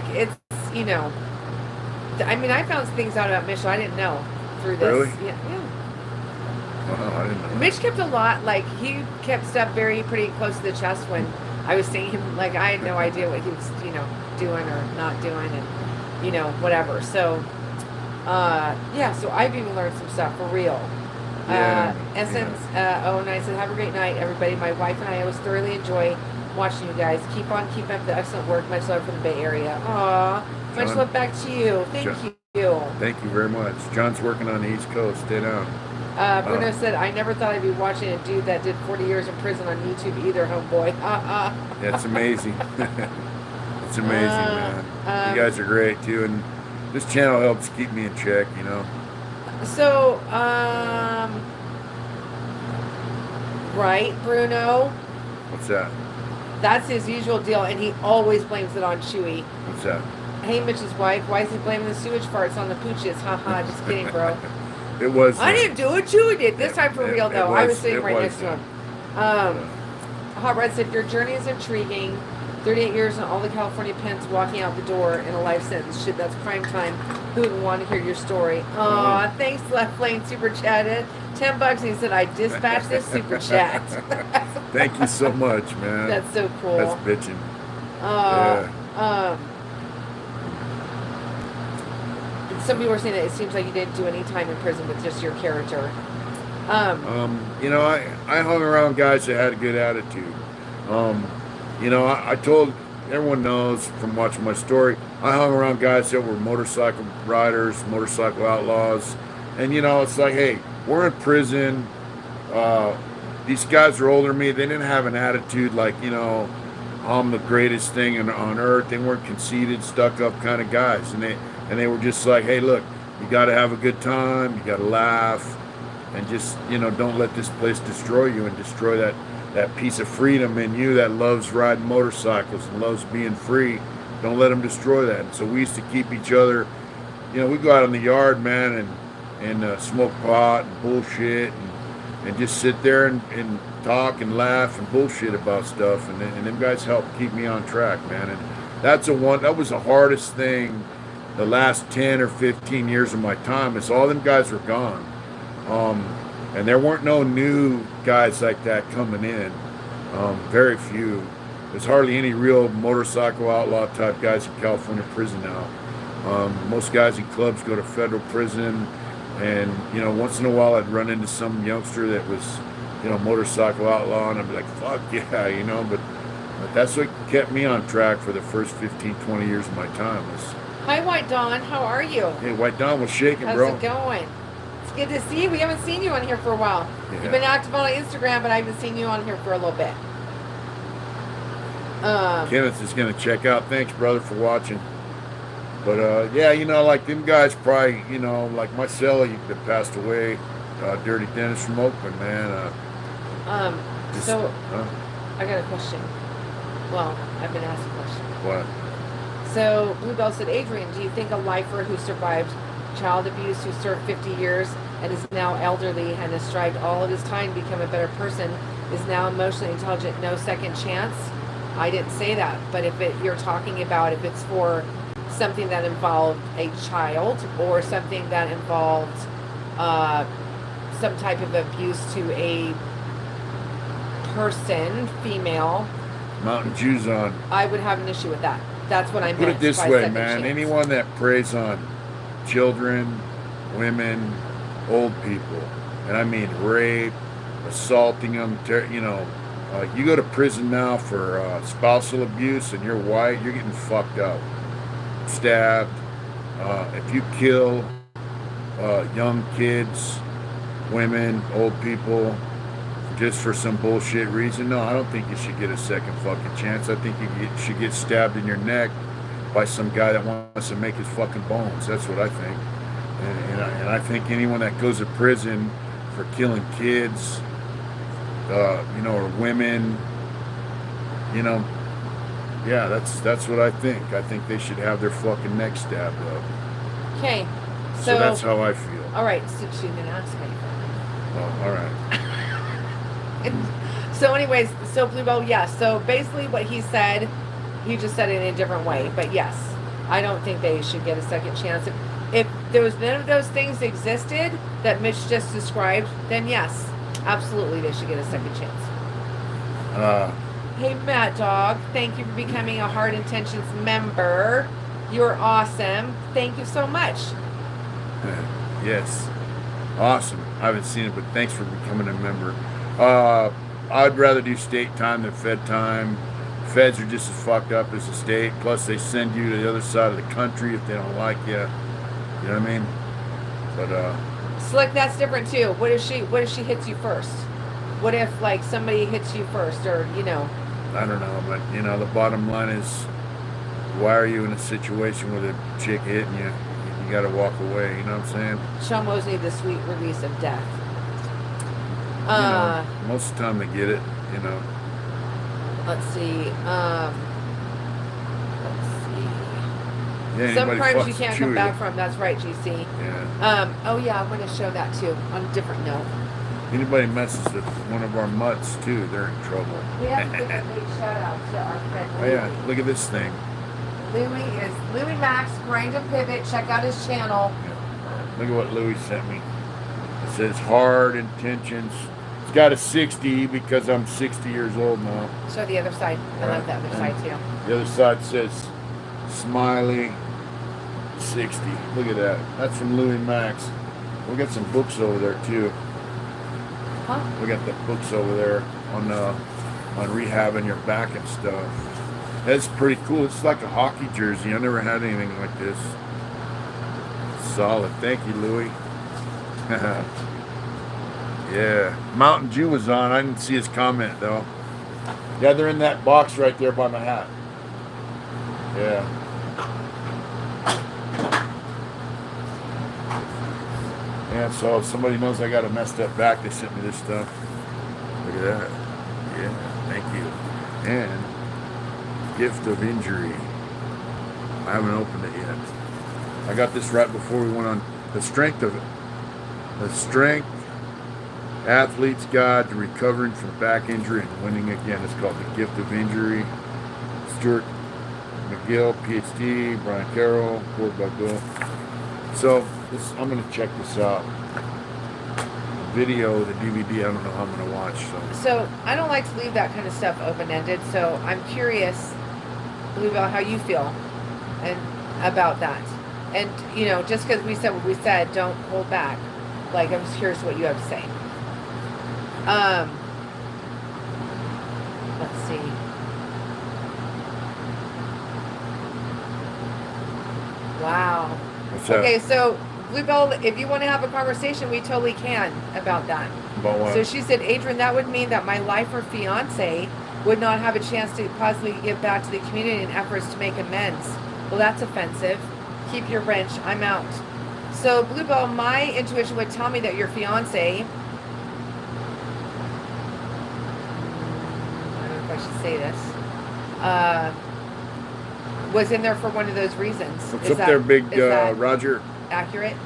it's I mean, I found things out about Mitchell I didn't know through this. Really? Yeah. Wow, I didn't know. Mitch kept a lot. Like he kept stuff pretty close to the chest when I was seeing him. Like I had no idea what he was doing or not doing, and whatever. So so I've even learned some stuff for real. Yeah, Essence, and I said, have a great night, everybody. My wife and I always thoroughly enjoy watching you guys. Keep up the excellent work. Much love from the Bay Area. Aw, much John- love back to you. Thank you. Thank you very much. John's working on the East Coast. Stay down. Bruno said, I never thought I'd be watching a dude that did 40 years in prison on YouTube either, homeboy. That's amazing. It's amazing, man. You guys are great too, and this channel helps keep me in check. So, right, Bruno? What's that? That's his usual deal, and he always blames it on Chewy. What's that? Hey, Mitch's wife, why is he blaming the sewage farts on the pooches? Haha, just kidding, bro. It was. I didn't do it, Chewy did. This time for real, though. I was sitting right next to him. Hot Red said, your journey is intriguing. 38 years and all the California pens walking out the door in a life sentence. Shit, that's prime time. Who would want to hear your story? Aw, thanks, Left Lane Super Chatted. $10 and he said, I dispatched this Super Chat. Thank you so much, man. That's so cool. That's bitching. Some people were saying that it seems like you didn't do any time in prison with just your character. I hung around guys that had a good attitude. I told everyone knows from watching my story, I hung around guys that were motorcycle riders, motorcycle outlaws, and it's like, hey, we're in prison. These guys are older than me. They didn't have an attitude like, I'm the greatest thing on earth. They weren't conceited, stuck up kind of guys, and they were just like, hey, look, You got to have a good time. You got to laugh, and just don't let this place destroy you and destroy that piece of freedom in you that loves riding motorcycles and loves being free. Don't let them destroy that. And so we used to keep each other. We go out in the yard, man, and smoke pot and bullshit, and just sit there and talk and laugh and bullshit about stuff. And them guys helped keep me on track, man. And that was the hardest thing the last 10 or 15 years of my time, is all them guys were gone. And there weren't no new guys like that coming in. Very few. There's hardly any real motorcycle outlaw type guys in California prison now. Most guys in clubs go to federal prison, and once in a while I'd run into some youngster that was motorcycle outlaw, and I'd be like, fuck yeah, but that's what kept me on track for the first 15, 20 years of my time. Hi, White Dawn. How are you? Hey, White Dawn was shaking, How's bro. it going? It's good to see you. We haven't seen you on here for a while. Yeah. You've been active on Instagram, but I haven't seen you on here for a little bit. Kenneth is going to check out. Thanks, brother, for watching. But, yeah, like them guys probably, like Marcella that passed away, Dirty Dennis from Oakland, man. I got a question. Well, I've been asked a question. What? So, Bluebell said, Adrian, do you think a lifer who survived child abuse, who served 50 years and is now elderly and has strived all of his time to become a better person, is now emotionally intelligent, no second chance? I didn't say that, but you're talking about if it's for something that involved a child or something that involved some type of abuse to a person, female, Mountain Jew's on. I would have an issue with that. That's what I meant. Put it this way, man. Chance. Anyone that preys on children, women, old people, and I mean rape, assaulting them, you go to prison now for spousal abuse and you're white, you're getting fucked up. Stabbed. If you kill young kids, women, old people, just for some bullshit reason, no, I don't think you should get a second fucking chance. I think you should get stabbed in your neck by some guy that wants to make his fucking bones. That's what I think. And I think anyone that goes to prison for killing kids, or women, yeah, that's what I think. I think they should have their fucking neck stabbed up. Okay, So that's how I feel. All right, so she didn't ask me. Oh, all right. So anyways, so Bluebell, yes. So basically what he said, he just said it in a different way. But yes, I don't think they should get a second chance. If there was none of those things existed that Mitch just described, then yes, absolutely they should get a second chance. Hey, Mad Dog, thank you for becoming a Hard Intentions member. You're awesome. Thank you so much. Yes. Awesome. I haven't seen it, but thanks for becoming a member. I'd rather do state time than Fed time. Feds are just as fucked up as the state. Plus, they send you to the other side of the country if they don't like you. You know what I mean? But Slick, that's different too. What if she hits you first? What if like somebody hits you first, or I don't know. But the bottom line is, why are you in a situation with a chick hitting you? You got to walk away. You know what I'm saying? Shomos need the sweet release of death. Most of the time they get it. Let's see. Yeah, Some crimes you fucks can't chew come you. back from. That's right, GC. Yeah. Oh yeah, I'm going to show that too on a different note. Anybody messes with one of our mutts too, they're in trouble. We have to give a big shout out to our friend Oh Louie. yeah, look at this thing. Louie Max, Grind and Pivot. Check out his channel. Yeah. Look at what Louis sent me. It says Hard Intentions. It's got a 60 because I'm 60 years old now. Show the other side. I like that other side too. The other side says Smiley 60. Look at that. That's from Louis Max. We got some books over there too. Huh? We got the books over there on rehabbing your back and stuff. That's pretty cool. It's like a hockey jersey. I never had anything like this. Solid. Thank you, Louis. Yeah. Mountain Dew was on. I didn't see his comment though. Yeah, they're in that box right there by my hat. Yeah. And so if somebody knows I got a messed up back, they sent me this stuff. Look at that. Yeah, thank you. And gift of injury. I haven't opened it yet. I got this right before we went on the strength athlete's guide to recovering from back injury and winning again. It's called the gift of injury. Stuart McGill, PhD, Brian Carroll, Gord Bill. So I'm going to check this out. The video, the DVD, I don't know how I'm going to watch. So I don't like to leave that kind of stuff open-ended. So I'm curious, Bluebell, how you feel and about that. And, you know, just because we said what we said, don't hold back. Like, I'm just curious what you have to say. Let's see. Wow. What's that? Okay, so Bluebell, if you want to have a conversation, we totally can about that. About what? So she said, Adrian, that would mean that my life or fiance would not have a chance to possibly give back to the community in efforts to make amends. Well, that's offensive. Keep your wrench. I'm out. So, Bluebell, my intuition would tell me that your fiance, I don't know if I should say this, was in there for one of those reasons. What's up there, big Roger? Accurate?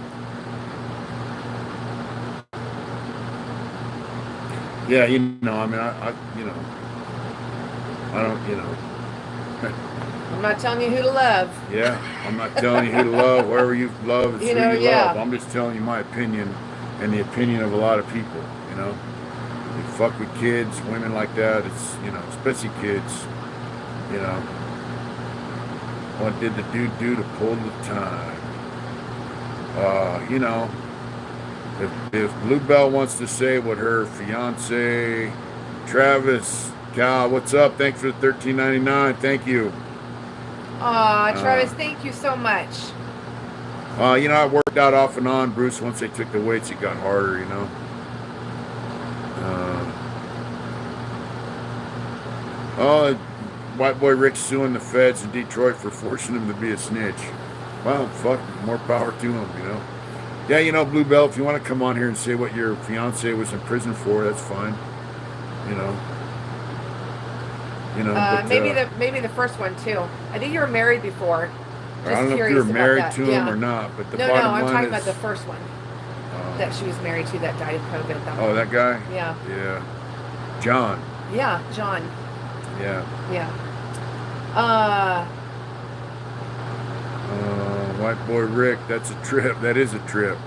Yeah, you know, I mean, I don't, you know. I'm not telling you who to love. Yeah, I'm not telling you who to love. Wherever you love, it's You who know, you yeah. love. I'm just telling you my opinion and the opinion of a lot of people, you know. You fuck with kids, women like that, it's, you know, especially kids, you know. What did the dude do to pull the time? You know, if Bluebell wants to say what her fiance, Travis, Cal, what's up? Thanks for the $13.99. Thank you. Aw, Travis, thank you so much. You know, I worked out off and on, Bruce. Once they took the weights, it got harder, you know. White boy Rick suing the feds in Detroit for forcing him to be a snitch. Well, fuck, more power to him, you know. Yeah, you know, Bluebell, if you want to come on here and say what your fiance was in prison for, that's fine. You know. But, maybe the first one too. I think you were married before. I don't know if you were married to him or not, but the bottom line I'm talking is, about the first one that she was married to that died of COVID. That guy? Yeah. Yeah. John. Yeah, John. Yeah. Yeah. White boy Rick, that's a trip. That is a trip.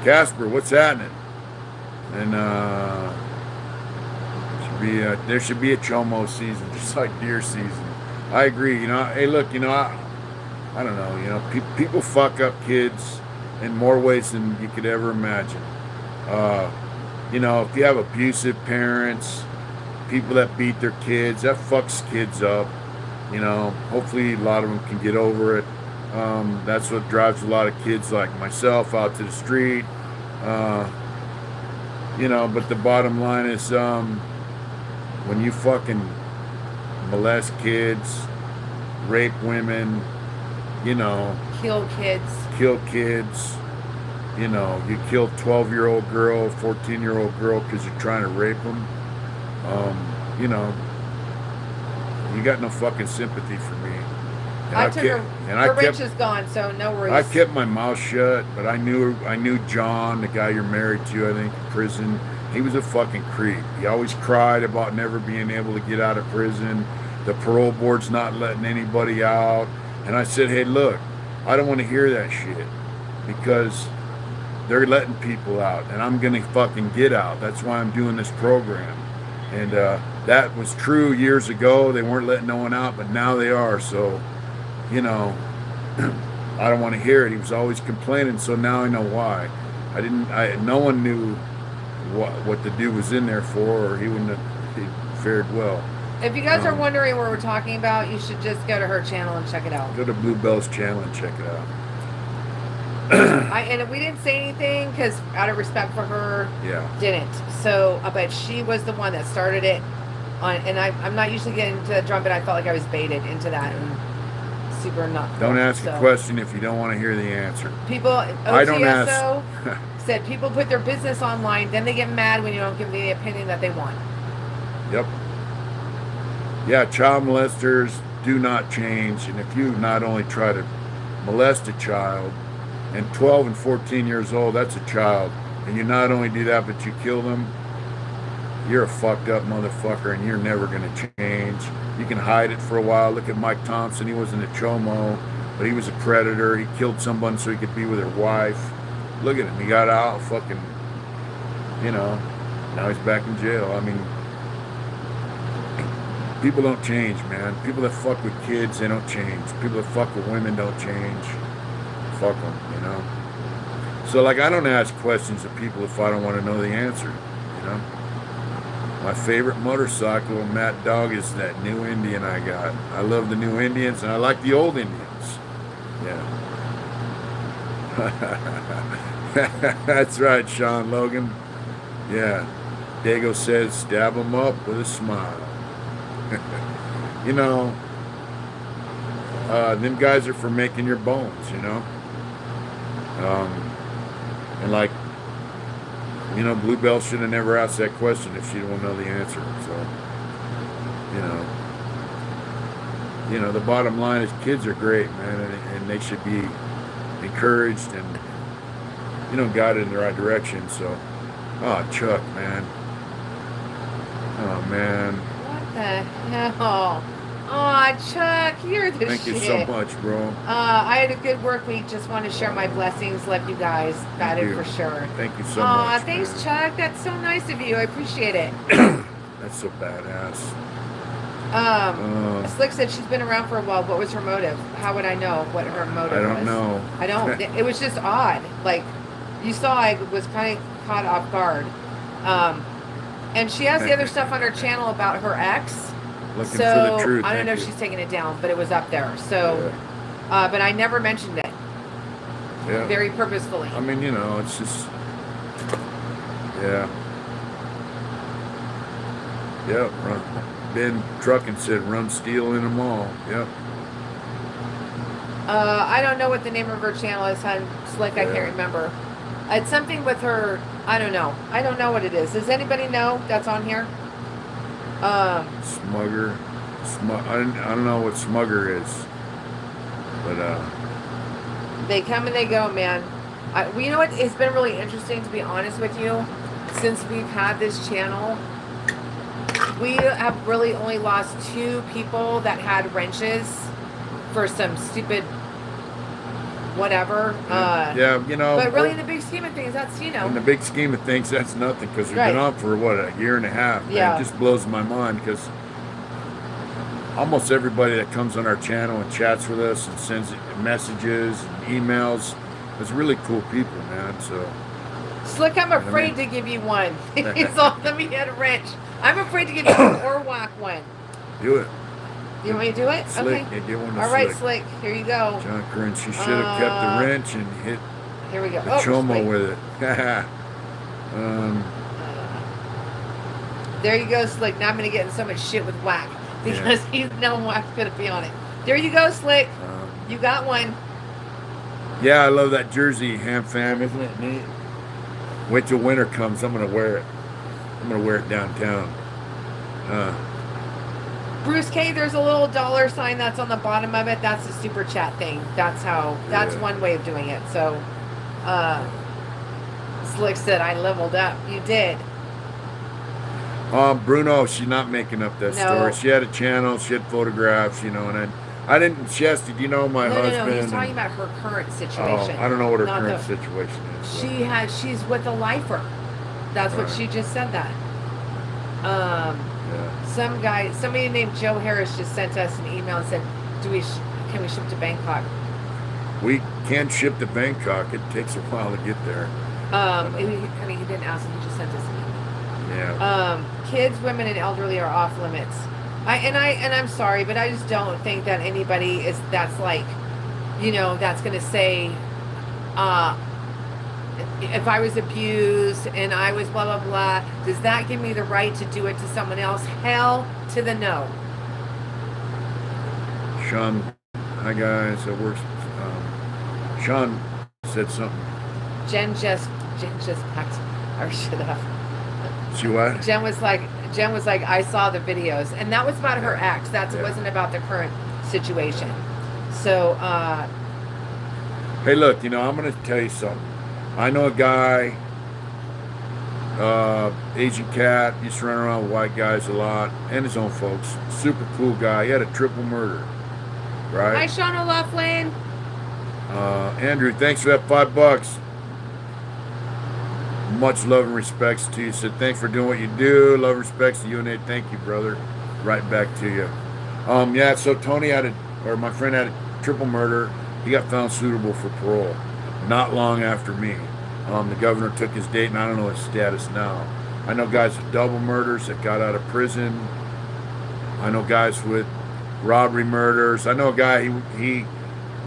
Casper, what's happening? And there should be a chomo season, just like deer season. I agree. You know, hey, look, you know, I don't know. You know, people fuck up kids in more ways than you could ever imagine. You know, if you have abusive parents, people that beat their kids, that fucks kids up. You know, hopefully a lot of them can get over it. That's what drives a lot of kids like myself out to the street. You know, but the bottom line is, when you fucking molest kids, rape women, you know, kill kids, you know, you kill 12-year-old girl, 14-year-old girl because you're trying to rape them, you know, you got no fucking sympathy for me. And her wrench is gone, so no worries. I kept my mouth shut, but I knew John, the guy you're married to, I think, in prison. He was a fucking creep. He always cried about never being able to get out of prison. The parole board's not letting anybody out. And I said, hey, look, I don't want to hear that shit because they're letting people out and I'm going to fucking get out. That's why I'm doing this program. And that was true years ago. They weren't letting no one out, but now they are. So, you know, I don't want to hear it. He was always complaining, so now I know why. No one knew what the dude was in there for, or he wouldn't have fared well. If you guys are wondering what we're talking about, you should just go to her channel and check it out. Go to Bluebell's channel and check it out. And we didn't say anything because out of respect for her, didn't. So, but she was the one that started it. And I'm not usually getting to the drum, but I felt like I was baited into that. And super not. Don't cool. ask a question if you don't want to hear the answer. People, I don't ask. OTSO said people put their business online, then they get mad when you don't give them the opinion that they want. Yep. Yeah, child molesters do not change. And if you not only try to molest a child, and 12 and 14 years old, that's a child, and you not only do that, but you kill them, you're a fucked up motherfucker, and you're never going to change. You can hide it for a while. Look at Mike Thompson. He wasn't a chomo, but he was a predator. He killed someone so he could be with her wife. Look at him. He got out, fucking, you know, now he's back in jail. I mean, people don't change, man. People that fuck with kids, they don't change. People that fuck with women don't change. Fuck them, you know. So, like, I don't ask questions of people if I don't want to know the answer, you know. My favorite motorcycle, Mad Dog, is that new Indian I got. I love the new Indians, and I like the old Indians. Yeah. That's right, Sean Logan. Yeah. Dago says, stab them up with a smile. You know, them guys are for making your bones, you know. And like, you know, Bluebell should have never asked that question if she don't know the answer. So, you know, the bottom line is kids are great, man, and they should be encouraged and, you know, guided in the right direction. So, oh, Chuck, man. Oh, man. What the hell? Aw, Chuck, you're the Thank shit. you so much, bro. I had a good work week. Just want to share my blessings. Love you guys. Got it for sure. Thank you so Aw, much. thanks, man. Chuck. That's so nice of you. I appreciate it. That's so badass. Slick said she's been around for a while. What was her motive? How would I know what her motive was? I don't know. I don't. It was just odd. Like, you saw I was kind of caught off guard. And she has the other stuff on her channel about her ex. Looking So for the truth. I don't know if Thank she's taking it down, but it was up there. So, Yeah. but I never mentioned it. Yeah. Very purposefully. I mean, you know, it's just, yeah. Yep. Ben Trucking said, run steel in the mall. Yep. I don't know what the name of her channel is, hon. Slick, I Yeah. can't remember. It's something with her. I don't know. I don't know what it is. Does anybody know that's on here? Smugger. I don't know what Smugger is. But, They come and they go, man. Well, you know what? It's been really interesting, to be honest with you. Since we've had this channel, we have really only lost 2 people that had wrenches for some stupid whatever. yeah, you know. But really, in the big scheme of things, that's, you know. In the big scheme of things, that's nothing, because we've Right. been on for, what, a year and a half. Man. Yeah. It just blows my mind, because almost everybody that comes on our channel and chats with us and sends messages and emails is really cool people, man. So, Slick, I'm afraid to give you one. He's all, let me get a wrench. I'm afraid to give you an Orwak one. do it. You want me to do it? Slick, Okay. yeah, get one to All right, Slick. Slick. Here you go. John Curran, she should have kept the wrench and hit Here we go. the Oh, chomo wait. with it. There you go, Slick. Now I'm going to get in so much shit with Whack because he's now Whack's going to be on it. There you go, Slick. You got one. Yeah, I love that jersey, Ham Fam. Isn't it neat? Wait till winter comes. I'm going to wear it. I'm going to wear it downtown. Bruce K, there's a little dollar sign that's on the bottom of it. That's the super chat thing. That's one way of doing it. So, Slick said, I leveled up. You did. Bruno, she's not making up that No. story. She had a channel. She had photographs, you know, and I didn't, Chesty, do you know my husband? No. He's talking about her current situation. I don't know what her Not current the- situation is. so. She's with a lifer. That's what Right. she just said that. Yeah. Somebody named Joe Harris just sent us an email and said, can we ship to Bangkok? We can ship to Bangkok. It takes a while to get there. He didn't ask, he just sent us an email. Yeah. Kids, women, and elderly are off limits. I'm sorry, but I just don't think that anybody that's like, you know, that's gonna say, if I was abused and I was blah blah blah, does that give me the right to do it to someone else? Hell to the no. Sean Hi guys, it works. Sean said something. Jen just packed our shit up. She what? Jen was like, I saw the videos, and that was about her ex. That wasn't about the current situation. So, hey, look, I'm going to tell you something. I know a guy, Asian cat, used to run around with white guys a lot, and his own folks. Super cool guy. He had a triple murder, right? Hi, Sean O'Loughlin. Andrew, thanks for that $5. Much love and respects to you. Said thanks for doing what you do. Love and respects to you, and thank you, brother. Right back to you. Yeah. So Tony my friend had a triple murder. He got found suitable for parole. Not long after me. The governor took his date, and I don't know his status now. I know guys with double murders that got out of prison. I know guys with robbery murders. I know a guy. He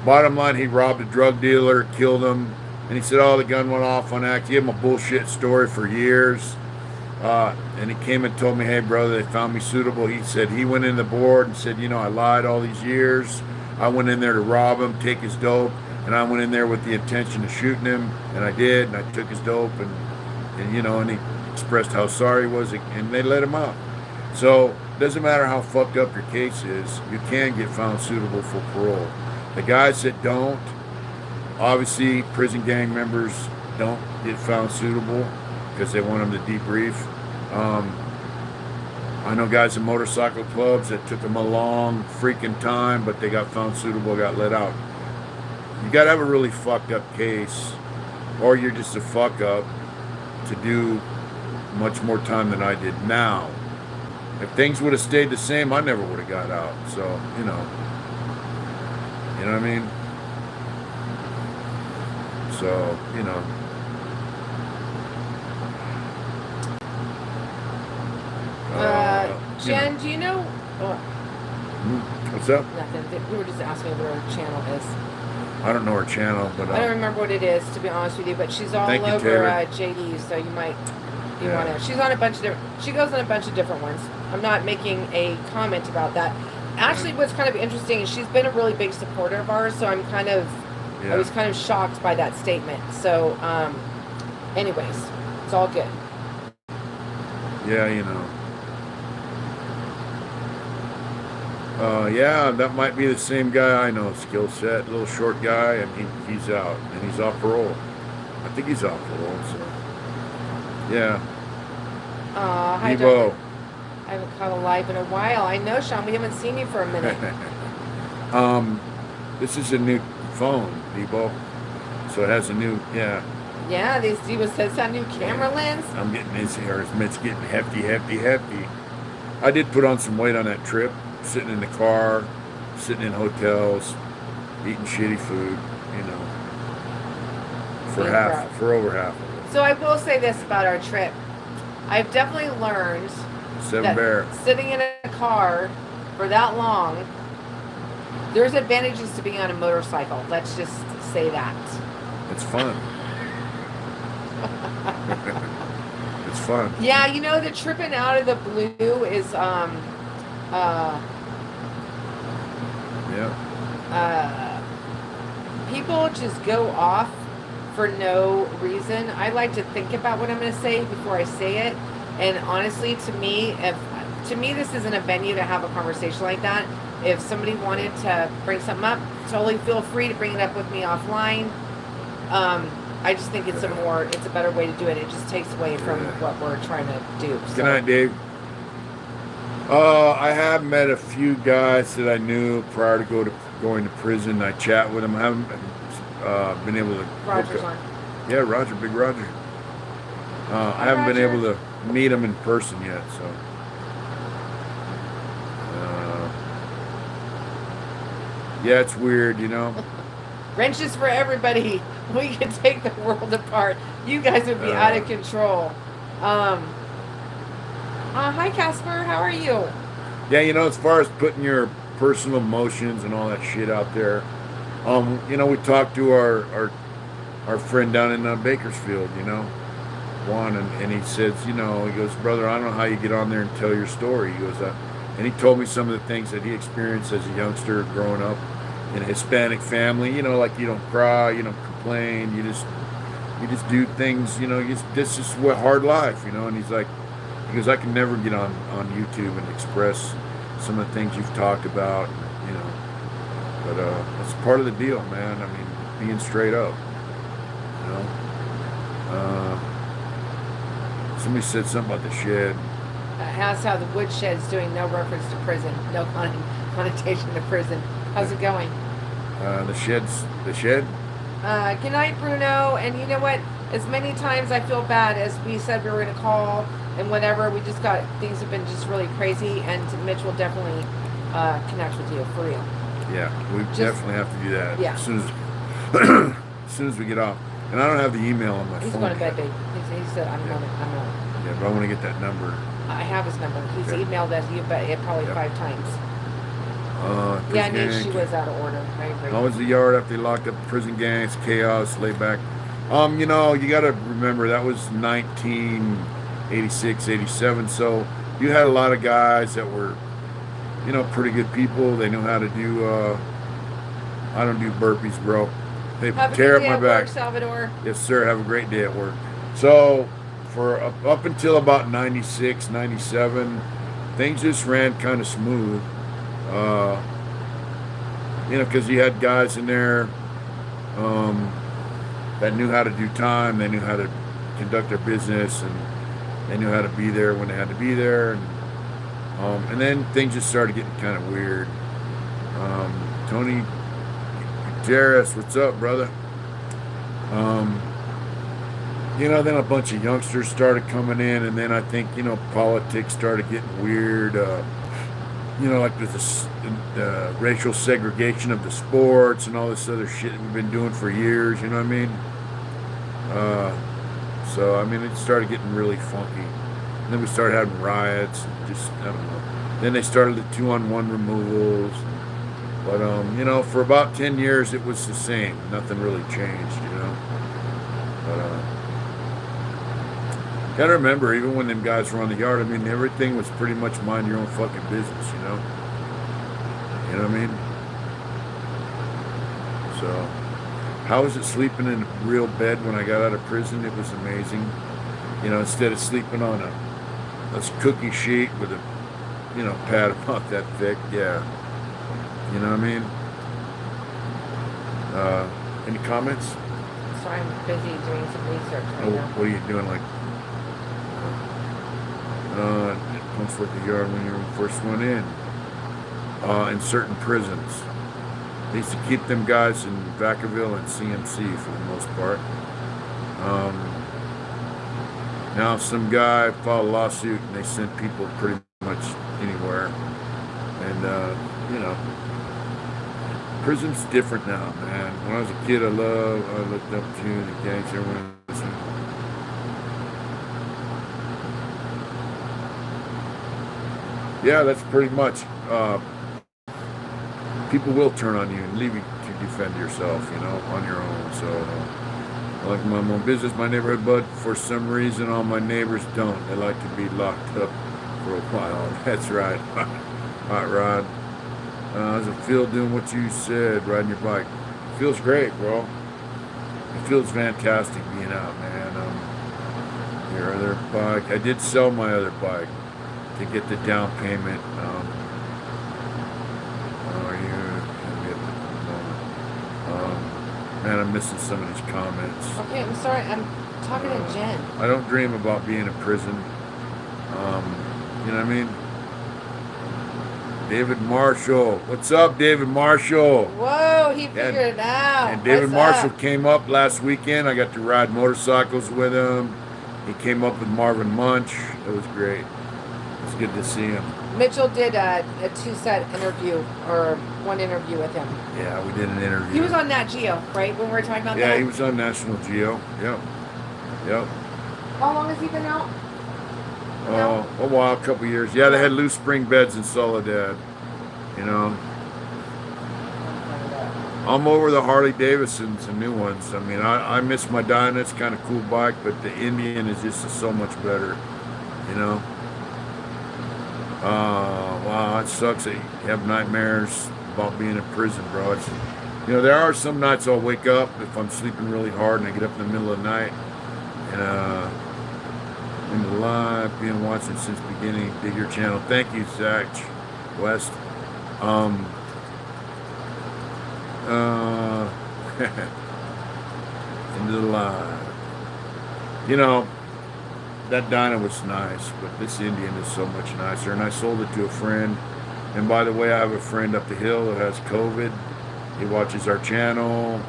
bottom line, he robbed a drug dealer, killed him. And he said, the gun went off on act. He gave him a bullshit story for years. And he came and told me, hey, brother, they found me suitable. He said he went in the board and said, I lied all these years. I went in there to rob him, take his dope. And I went in there with the intention of shooting him. And I did. And I took his dope. And he expressed how sorry he was. And they let him out. So it doesn't matter how fucked up your case is. You can get found suitable for parole. The guys that don't, obviously, prison gang members don't get found suitable because they want them to debrief. I know guys in motorcycle clubs that took them a long freaking time, but they got found suitable, got let out. You got to have a really fucked up case, or you're just a fuck up to do much more time than I did now. If things would have stayed the same, I never would have got out. So, you know what I mean? So, Jen, do you know? What's up? Nothing. We were just asking what her channel is. I don't know her channel, but I don't remember what it is, to be honest with you. But she's all Thank you, over Taylor. JD, so you might want to. She's on a bunch of different. She goes on a bunch of different ones. I'm not making a comment about that. Actually, what's kind of interesting is she's been a really big supporter of ours, so I was kind of shocked by that statement. So, anyways, it's all good. Yeah, yeah, that might be the same guy I know. Skill set, little short guy, and he's out, and he's off parole. I think he's off parole. So, yeah. Hi, Evo. Doug. I haven't caught a live in a while. I know, Sean. We haven't seen you for a minute. This is a new phone, Debo. So it has a new, Yeah, these Diva says that new camera lens. I'm getting his hair. It's getting hefty. I did put on some weight on that trip, sitting in the car, sitting in hotels, eating shitty food, for over half of it. So I will say this about our trip. I've definitely learned that sitting in a car for that long, there's advantages to being on a motorcycle. Let's just say that. It's fun. It's fun. Yeah, the tripping out of the blue is people just go off for no reason. I like to think about what I'm going to say before I say it. And honestly, to me, this isn't a venue to have a conversation like that. If somebody wanted to bring something up, totally feel free to bring it up with me offline. I just think it's a better way to do it. It just takes away from what we're trying to do. So. Good night, Dave. I have met a few guys that I knew prior to going to prison. I chat with them. I haven't been able to. Roger's on. Yeah, Roger, Big Roger. I haven't been able to meet him in person yet, so. Yeah, it's weird, Wrenches for everybody. We could take the world apart. You guys would be out of control. Hi, Casper. How are you? Yeah, as far as putting your personal emotions and all that shit out there, we talked to our friend down in Bakersfield, Juan, and he says, he goes, brother, I don't know how you get on there and tell your story. He goes, and he told me some of the things that he experienced as a youngster growing up. in a Hispanic family, you know, like you don't cry, you don't complain, you just do things, you know, this is what hard life, you know. And he's like, he goes, I can never get on YouTube and express some of the things you've talked about, you know. But that's part of the deal, man. I mean, being straight up, you know. Somebody said something about the shed. How's how the woodshed's doing? No reference to prison. No connotation to prison. How's it going? The shed. Good night, Bruno. And you know what? As many times I feel bad as we said we were going to call and whatever, we just got, things have been just really crazy. And Mitch will definitely connect with you for real. Yeah, we definitely have to do that. Yeah. As soon as we get off. And I don't have the email on my He's phone. going to bed, babe. He said, I'm going. Yeah, but I want to get that number. I have his number. He's Okay. emailed us probably 5 times. Yeah, I knew she was out of order. I agree. Always the yard after they locked up prison gangs, chaos, laid back. You know, you got to remember that was 1986, 87. So you had a lot of guys that were, you know, pretty good people. They knew how to do. I don't do burpees, bro. They Have a tear good up day my at back. work, Salvador. Yes, sir. Have a great day at work. So, for up until about 96, 97, things just ran kind of smooth. You know, because you had guys in there that knew how to do time. They knew how to conduct their business, and they knew how to be there when they had to be there. And then things just started getting kind of weird. Tony Gutierrez, what's up, brother? You know, then a bunch of youngsters started coming in, and then I think, you know, politics started getting weird. You know, like with the racial segregation of the sports and all this other shit that we've been doing for years, you know what I mean? So, I mean, it started getting really funky. And then we started having riots, and just, I don't know. Then they started the 2-on-1 removals. But, you know, for about 10 years, it was the same. Nothing really changed, you know? But, gotta remember, even when them guys were on the yard, I mean, everything was pretty much mind your own fucking business, you know? You know what I mean? So, how was it sleeping in a real bed when I got out of prison? It was amazing. You know, instead of sleeping on a cookie sheet with a, you know, pad about that thick, yeah. You know what I mean? Any comments? Sorry, I'm busy doing some research right now. What are you doing? Like, comfort the yard when you first went in certain prisons. They used to keep them guys in Vacaville and CMC for the most part. Now some guy filed a lawsuit and they sent people pretty much anywhere. And, you know, prison's different now, man. When I was a kid, I looked up to the gangs. Everyone was, yeah, that's pretty much. People will turn on you and leave you to defend yourself, you know, on your own. So, I like my own business, my neighborhood, but for some reason, all my neighbors don't. They like to be locked up for a while. That's right. Hot Rod. How's it feel doing what you said, riding your bike? Feels great, bro. It feels fantastic being out, man. Your other bike. I did sell my other bike to get the down payment. Man, I'm missing some of these comments. Okay, I'm sorry. I'm talking to Jen. I don't dream about being in prison. You know what I mean? David Marshall. What's up, David Marshall? Whoa, he figured it out. And David What's Marshall up? came up last weekend. I got to ride motorcycles with him. He came up with Marvin Munch. It was great. It's good to see him. Mitchell did a 2-set interview, or 1 interview with him. Yeah, we did an interview. He was on Nat Geo, right? When we were talking about that? Yeah, he was on National Geo. Yep. How long has he been out? Oh, a while, a couple years. Yeah, they had loose spring beds in Soledad. You know. I'm over the Harley Davidsons and new ones. I mean, I miss my Dyna. It's kind of cool bike, but the Indian is just so much better. You know. Wow, it sucks that you have nightmares about being in prison, bro. It's, you know, there are some nights I'll wake up if I'm sleeping really hard and I get up in the middle of the night and into the live, being watching since beginning. Dig your channel. Thank you, Zach West. Into the live. You know, that Dinah was nice, but this Indian is so much nicer. And I sold it to a friend. And by the way, I have a friend up the hill who has COVID. He watches our channel.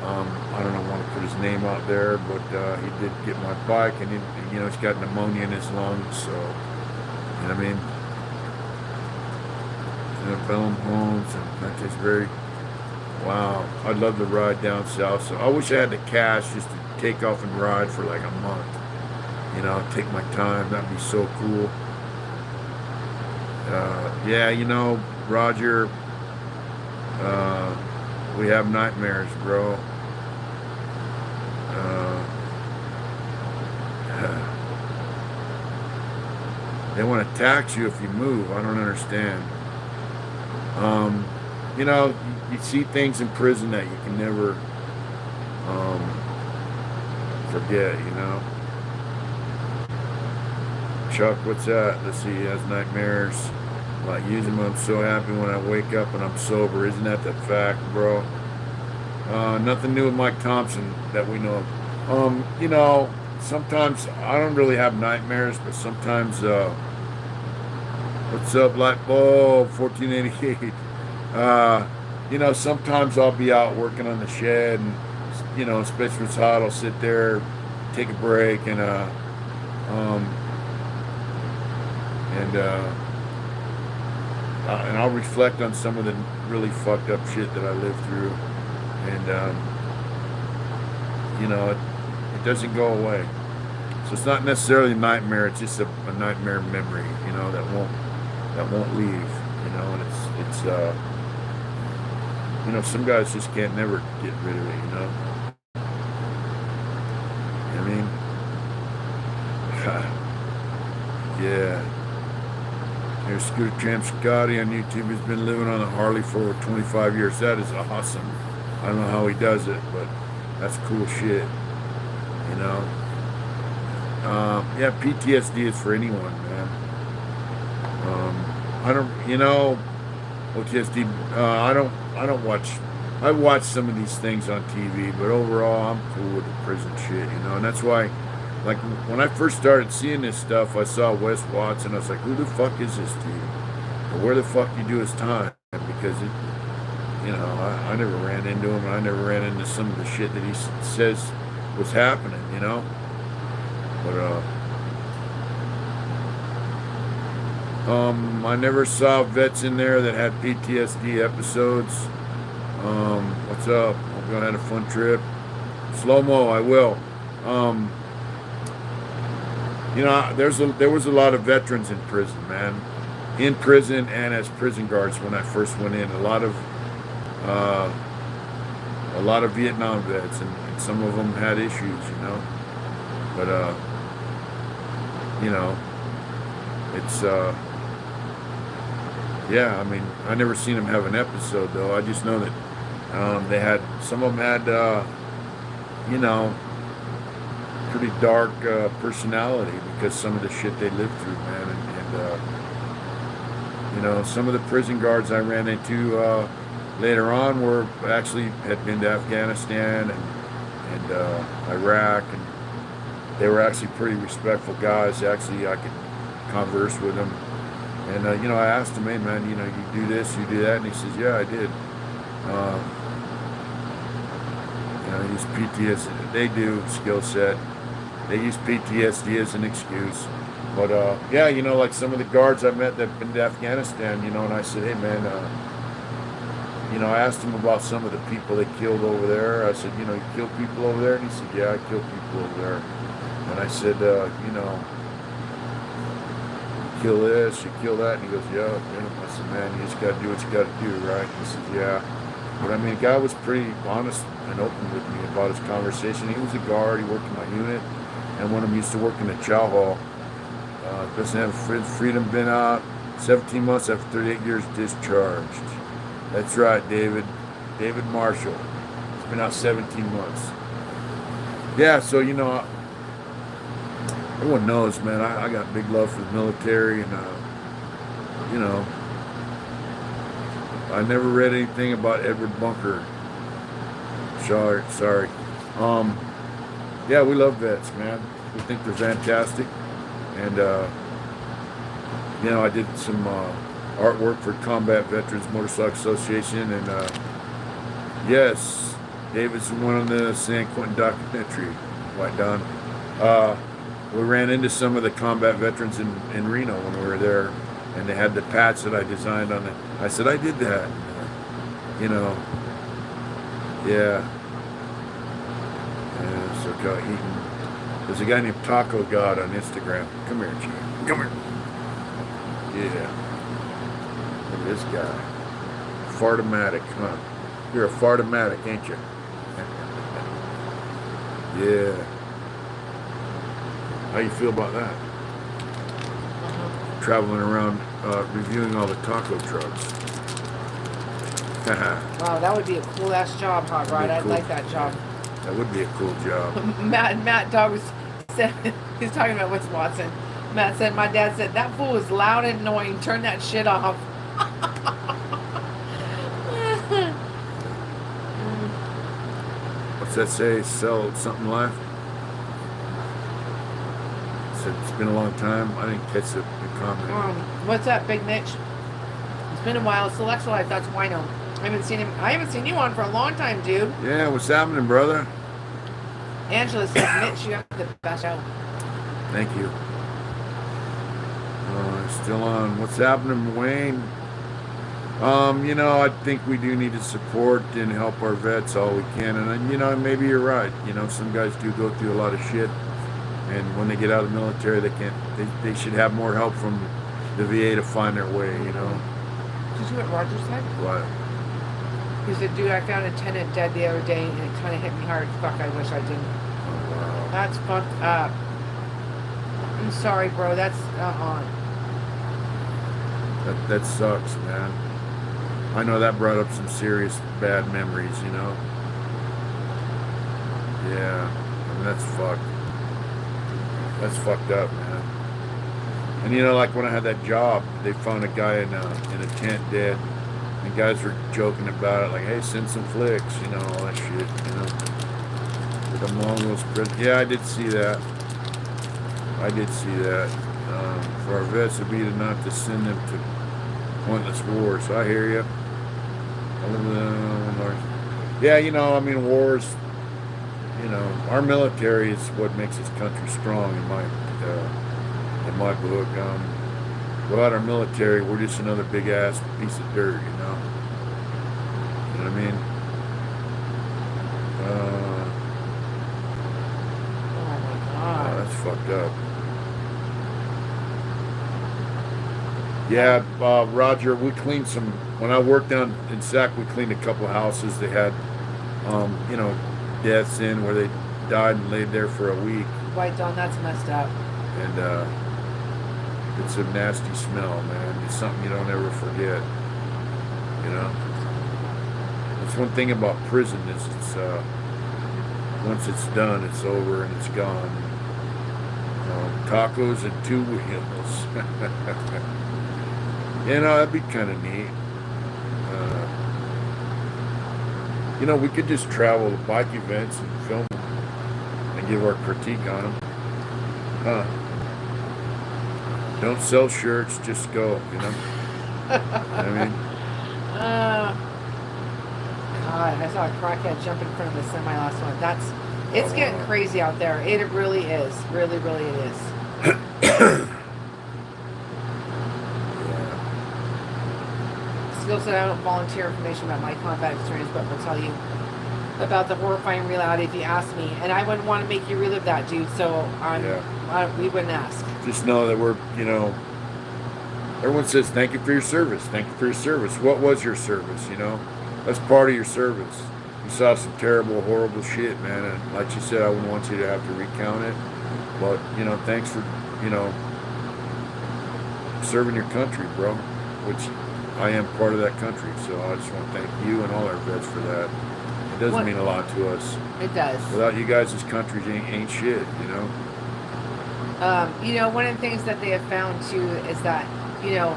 I don't want to put his name out there, but he did get my bike, and you know, he's got pneumonia in his lungs. So, you know what I mean? You know, Bellum Homes, and that is very. Wow, I'd love to ride down south. So I wish I had the cash just to take off and ride for like a month. You know, take my time. That'd be so cool. Yeah, you know, Roger, we have nightmares, bro. They want to tax you if you move. I don't understand. You know, you see things in prison that you can never forget, you know. Chuck, what's that? Let's see, he has nightmares. Like using them, I'm so happy when I wake up and I'm sober. Isn't that the fact, bro? Nothing new with Mike Thompson that we know of. You know, sometimes I don't really have nightmares, but sometimes, what's up, Lightbulb 1488? You know, sometimes I'll be out working on the shed, and you know, especially when it's hot, I'll sit there, take a break, and I'll reflect on some of the really fucked up shit that I lived through, and you know, it doesn't go away. So it's not necessarily a nightmare; it's just a nightmare memory, you know, that won't leave, you know. And it's you know, some guys just can't never get rid of it, you know. I mean, yeah. There's Scooter Tramp Scotty on YouTube. He's been living on a Harley for over 25 years. That is awesome. I don't know how he does it, but that's cool shit. You know? Yeah, PTSD is for anyone, man. I don't, you know, PTSD, I don't watch, I watch some of these things on TV, but overall, I'm cool with the prison shit, you know? And that's why, like, when I first started seeing this stuff, I saw Wes Watson. I was like, who the fuck is this dude? Or where the fuck do you do his time? Because, it, you know, I never ran into him, and I never ran into some of the shit that he says was happening, you know? But, I never saw vets in there that had PTSD episodes. What's up? Hope you had a fun trip. Slow-mo, I will. You know, there was a lot of veterans in prison, man. In prison and as prison guards when I first went in. A lot of Vietnam vets, and some of them had issues, you know. But you know, it's yeah. I mean, I never seen them have an episode though. I just know that they had, some of them had, you know, pretty dark personality because some of the shit they lived through, man. And you know, some of the prison guards I ran into later on were actually had been to Afghanistan and Iraq, and they were actually pretty respectful guys. Actually, I could converse with them, and you know, I asked him, hey man, you know, you do this, you do that, and he says, yeah, I did. You know, use PTSD. They do skill set. They use PTSD as an excuse. But yeah, you know, like some of the guards I met that've been to Afghanistan, you know, and I said, hey man, you know, I asked him about some of the people they killed over there. I said, you know, you killed people over there? And he said, yeah, I killed people over there. And I said, you know, kill this, you kill that. And he goes, yeah. I said, man, you just got to do what you got to do, right? He said, yeah. But I mean, the guy was pretty honest and open with me about his conversation. He was a guard. He worked in my unit. And one of them used to work in the chow hall. Doesn't have freedom, been out 17 months after 38 years discharged. That's right, David. David Marshall. It's been out 17 months. Yeah, so everyone knows, man. I got big love for the military, and you know, I never read anything about Edward Bunker. Sorry. Yeah, we love vets, man. We think they're fantastic, and I did some artwork for Combat Veterans Motorcycle Association, and yes, David's one on the San Quentin documentary, White Dawn. We ran into some of the combat veterans in Reno when we were there, and they had the patch that I designed on it. I said, I did that. Yeah. So there's a guy named Taco God on Instagram. Come here, Chief. Come here. Yeah. Look at this guy. Fartomatic, huh? You're a fartomatic, ain't you? Yeah. How you feel about that? Traveling around reviewing all the taco trucks. Wow, that would be a cool ass job, Hot Rod. I'd like that job. That would be a cool job. Matt Dog said, he's talking about Wits Watson. Matt said, my dad said, that fool is loud and annoying. Turn that shit off. What's that say? Sell something live? Said it's been a long time. I didn't catch the comment. What's up, Big Mitch? It's been a while. It's Alexa Life. That's Wino. I haven't seen you on for a long time, dude. Yeah, what's happening, brother? Angela says, Mitch, you have the best show. Thank you. Still on. What's happening, Wayne? I think we do need to support and help our vets all we can. And maybe you're right. Some guys do go through a lot of shit, and when they get out of the military, they should have more help from the VA to find their way. Did you hear what Roger said? What? He said, dude, I found a tenant dead the other day, and it kind of hit me hard. Fuck, I wish I didn't. Oh, wow. That's fucked up. I'm sorry, bro. That's That sucks, man. I know that brought up some serious bad memories, Yeah, that's fucked. That's fucked up, man. And like when I had that job, they found a guy in a tent dead, and guys were joking about it, like, hey, send some flicks, all that shit, With them long those yeah, I did see that. For our vets, it'd be not to send them to pointless wars. So I hear you. Yeah, wars. Our military is what makes this country strong. In my book, without our military, we're just another big ass piece of dirt. You know what I mean? Oh my God. That's fucked up. Yeah, Roger, we cleaned some. When I worked down in Sac, we cleaned a couple of houses. They had, deaths in where they died and laid there for a week. White Dawn, that's messed up. And it's a nasty smell, man. It's something you don't ever forget. That's one thing about prison is it's once it's done, it's over and it's gone. Tacos and two wheels. That'd be kind of neat. We could just travel to bike events and film them and give our critique on them. Don't sell shirts, just go, God, I saw a crackhead jump in front of the semi last one. It's getting crazy out there. It really is. Really, really it is. Still said I don't volunteer information about my combat experience, but will tell you about the horrifying reality if you ask me. And I wouldn't want to make you relive that, dude. So we wouldn't ask. Just know that we're, everyone says, thank you for your service. Thank you for your service. What was your service, That's part of your service. You saw some terrible, horrible shit, man. And like you said, I wouldn't want you to have to recount it. But, thanks for, serving your country, bro. Which I am part of that country. So I just want to thank you and all our vets for that. It does What- mean a lot to us. It does. Without you guys, this country ain't shit, you know? You know, one of the things that they have found too is that, you know,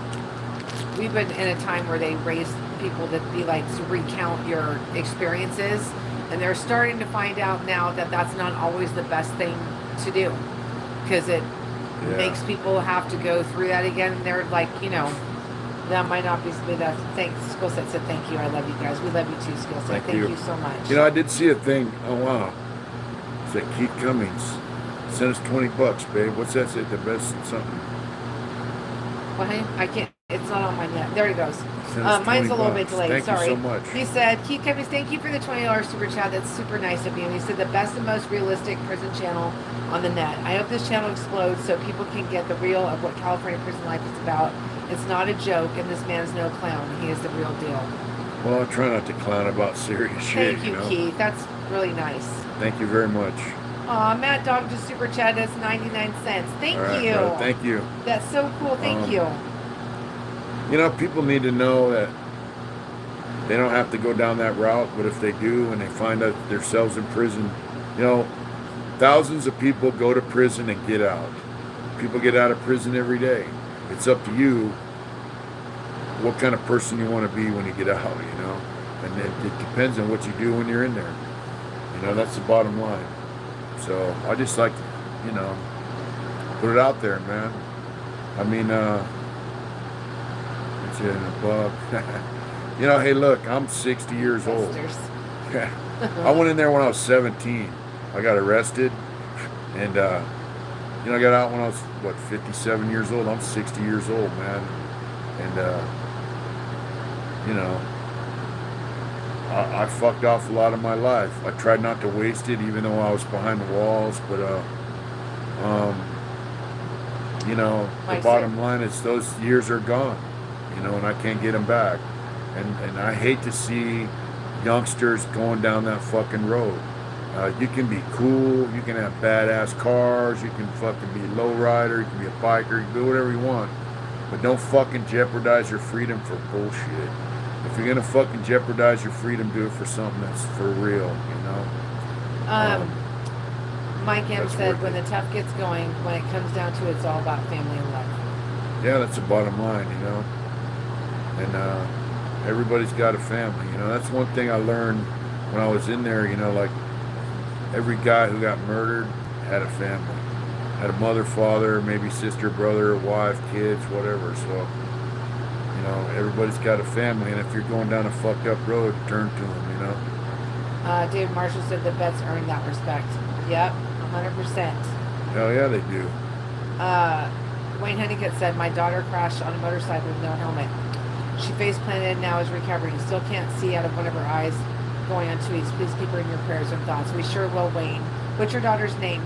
we've been in a time where they raise people to be like to recount your experiences, and they're starting to find out now that that's not always the best thing to do, because it Yeah. makes people have to go through that again. And they're like, you know, that might not be that. Thanks, Skill Set said thank you. I love you guys. We love you too, Skill Set. Thank you so much. You know, I did see a thing. Oh, wow. It's like Keith Cummings. Send us $20, babe. What's that? Say the best something. Well, honey, I can't. It's not on mine yet. There it goes. Send us Mine's a little $20. bit delayed. Thank Sorry. you so much. He said, Keith Cummings, thank you for the $20 super chat. That's super nice of you. And he said, the best and most realistic prison channel on the net. I hope this channel explodes so people can get the real of what California prison life is about. It's not a joke, and this man is no clown. He is the real deal. Well, I try not to clown about serious shit. Thank you, know? Keith. That's really nice. Thank you very much. Aw, Matt Dog just super chat us 99 cents. Thank All right, you. brother, thank you. That's so cool. Thank you. You know, people need to know that they don't have to go down that route, but if they do and they find out themselves in prison, you know, thousands of people go to prison and get out. People get out of prison every day. It's up to you what kind of person you want to be when you get out, you know, and it depends on what you do when you're in there. You know, that's the bottom line. So I just like to, you know, put it out there, man. I mean, it's in a buck. You know, hey, look, I'm 60 years old. Busters. Yeah. I went in there when I was 17. I got arrested, and you know, I got out when I was 57 years old. I'm 60 years old, man, and you know, I fucked off a lot of my life. I tried not to waste it, even though I was behind the walls. But you know, the bottom line is those years are gone. You know, and I can't get them back. And I hate to see youngsters going down that fucking road. You can be cool, you can have badass cars, you can fucking be a lowrider, you can be a biker, you can do whatever you want. But don't fucking jeopardize your freedom for bullshit. If you're gonna fucking jeopardize your freedom, do it for something that's for real, you know? Mike M that's said, worth when it. the tough gets going, when it comes down to it, it's all about family and love. Yeah, that's the bottom line, you know? And everybody's got a family, you know? That's one thing I learned when I was in there, you know, like every guy who got murdered had a family. Had a mother, father, maybe sister, brother, wife, kids, whatever. So, you know, everybody's got a family, and if you're going down a fucked up road, turn to them, you know? David Marshall said the vets earn that respect. Yep, 100%. Hell yeah, they do. Wayne Honeycutt said, my daughter crashed on a motorcycle with no helmet. She face planted and now is recovering. Still can't see out of one of her eyes going on tweets. Please keep her in your prayers and thoughts. We sure will, Wayne. What's your daughter's name?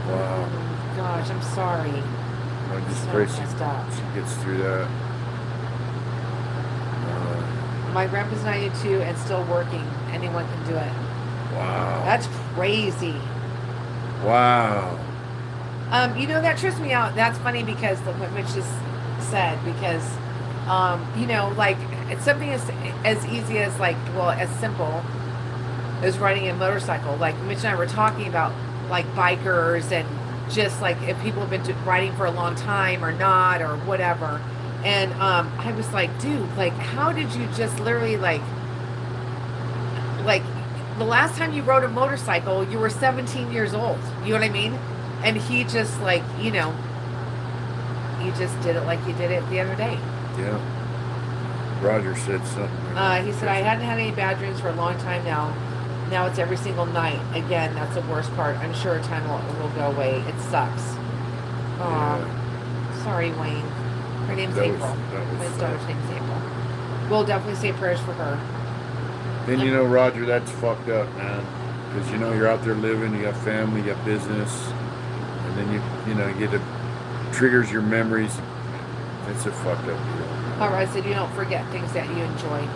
Wow. Oh, gosh, I'm sorry. I just So pray messed up. she gets through that. My grandpa's 92 and still working. Anyone can do it. Wow. That's crazy. Wow. You know, that trips me out. That's funny because what Mitch just said, because, you know, like, it's something as easy as, like, well, as simple as riding a motorcycle. Like, Mitch and I were talking about, like, bikers and just, like, if people have been riding for a long time or not or whatever. And I was like, dude, like, how did you just literally, like, the last time you rode a motorcycle, you were 17 years old. You know what I mean? And he just, like, you know, he just did it like you did it the other day. Yeah. Roger said something. He said, I hadn't had any bad dreams for a long time now. Now it's every single night. Again, that's the worst part. I'm sure time will go away. It sucks. Aw. Yeah. Sorry, Wayne. Her name's That was- April. that was His daughter's name's April. We'll definitely say prayers for her. Then you know, Roger, that's fucked up, man. Because you know you're out there living, you got family, you got business, and then you know, you get to triggers your memories. It's a fucked up deal. All right, so you don't forget things that you enjoy.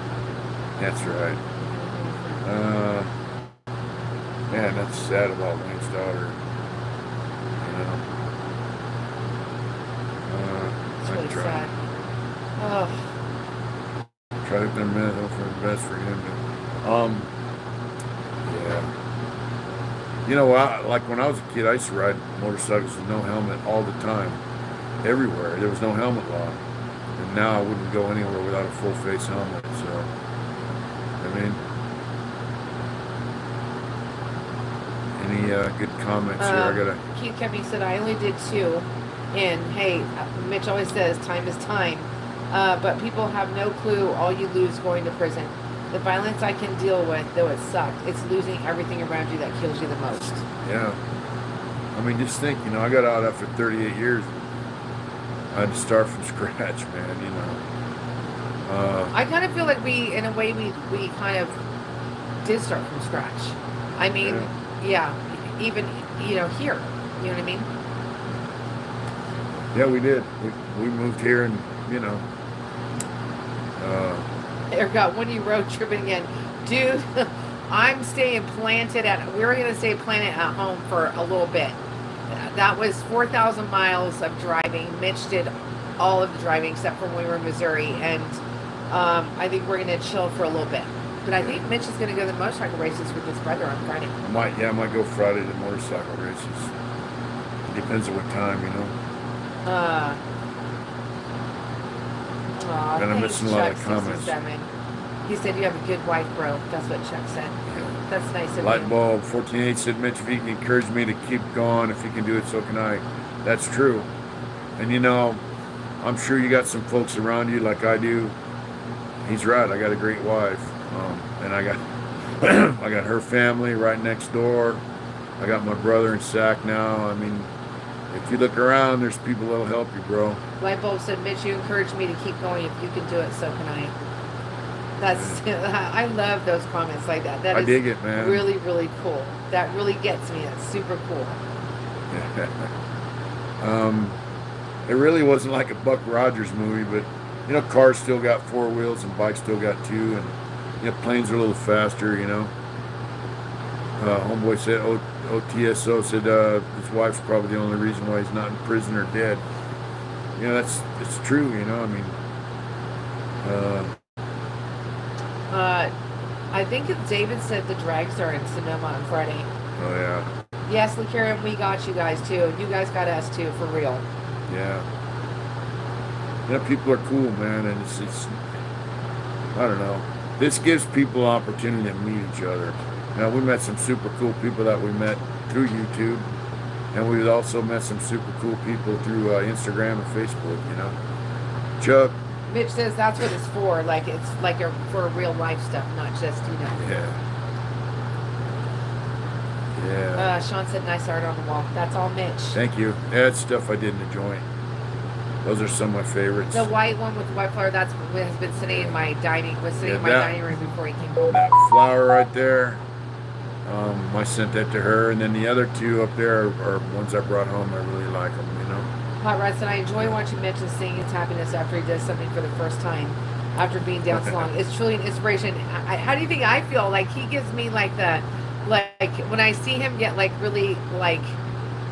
That's right. Man, that's sad about Wayne's daughter. You know. It's I'm really trying. sad. You know, like when I was a kid, I used to ride motorcycles with no helmet all the time, everywhere. There was no helmet law, and now I wouldn't go anywhere without a full face helmet. So, I mean, any good comments here? I gotta. Keith Kempy said, I only did 2. And hey, Mitch always says time is time. But people have no clue all you lose going to prison. The violence I can deal with, though it sucked, it's losing everything around you that kills you the most. Yeah. I mean, just think, you know, I got out after 38 years. I had to start from scratch, man, you know. I kind of feel like in a way, we kind of did start from scratch. I mean, yeah, even, you know, here. You know what I mean? Yeah, we did. We moved here and, you know. Erica, when you road tripping again, dude, I'm staying planted we're going to stay planted at home for a little bit. That was 4,000 miles of driving. Mitch did all of the driving except for when we were in Missouri. And I think we're going to chill for a little bit. But I think Mitch is going to go to the motorcycle races with his brother on Friday. I might go Friday to motorcycle races. It depends on what time, you know. And I'm missing a lot of comments. 67. He said you have a good wife, bro. That's what Chuck said. Yeah. That's nice of Light you. bulb 14.8 said, Mitch, if he can encourage me to keep going, if he can do it, so can I. That's true. And you know, I'm sure you got some folks around you like I do. He's right. I got a great wife, and I got I got her family right next door. I got my brother in Sac now. I mean, if you look around, there's people that'll help you, bro. Light bulb said, Mitch, you encouraged me to keep going. If you can do it, so can I. That's I love those comments like that. That I is dig it, man. really, really cool. That really gets me. That's super cool. It really wasn't like a Buck Rogers movie, but you know, cars still got 4 wheels and bikes still got 2, and you know, planes are a little faster, you know. Homeboy said, OTSO said his wife's probably the only reason why he's not in prison or dead. You know, it's true, you know. I mean, I think David said the drags are in Sonoma on Friday. oh yeah, Yes, LeCarrion, we got you guys too. You guys got us too, for real. yeah. You know, people are cool, man, and it's I don't know. This gives people opportunity to meet each other. Now, we met some super cool people that we met through YouTube, and we also met some super cool people through Instagram and Facebook, you know. Chuck. Mitch says that's what it's for. Like, it's like for real life stuff, not just, you know. Yeah. Yeah. Sean said nice art on the wall. That's all Mitch. Thank you. Yeah, that's stuff I did in the joint. Those are some of my favorites. The white one with the white flower, that's what has been sitting in my dining room before he came home. That flower right there. I sent that to her, and then the other 2 up there are ones I brought home. I really like them, you know. Hot Rod said, I enjoy watching Mitch and seeing his happiness after he does something for the first time, after being down so long. It's truly an inspiration. How do you think I feel? Like, he gives me like when I see him get like really like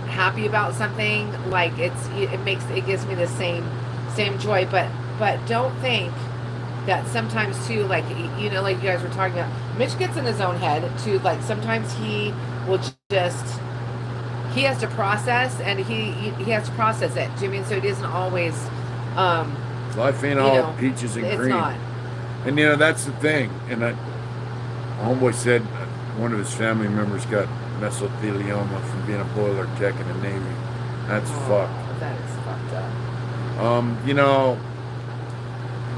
happy about something, like it gives me the same joy. But don't think that sometimes too, like, you know, like you guys were talking about, Mitch gets in his own head too. Like, sometimes he will just, he has to process, and he has to process it. Do you mean? So it isn't always life ain't all peaches and cream. It's not. And you know, that's the thing. And homeboy said one of his family members got mesothelioma from being a boiler tech in the Navy. That's fucked. That is fucked up. You know,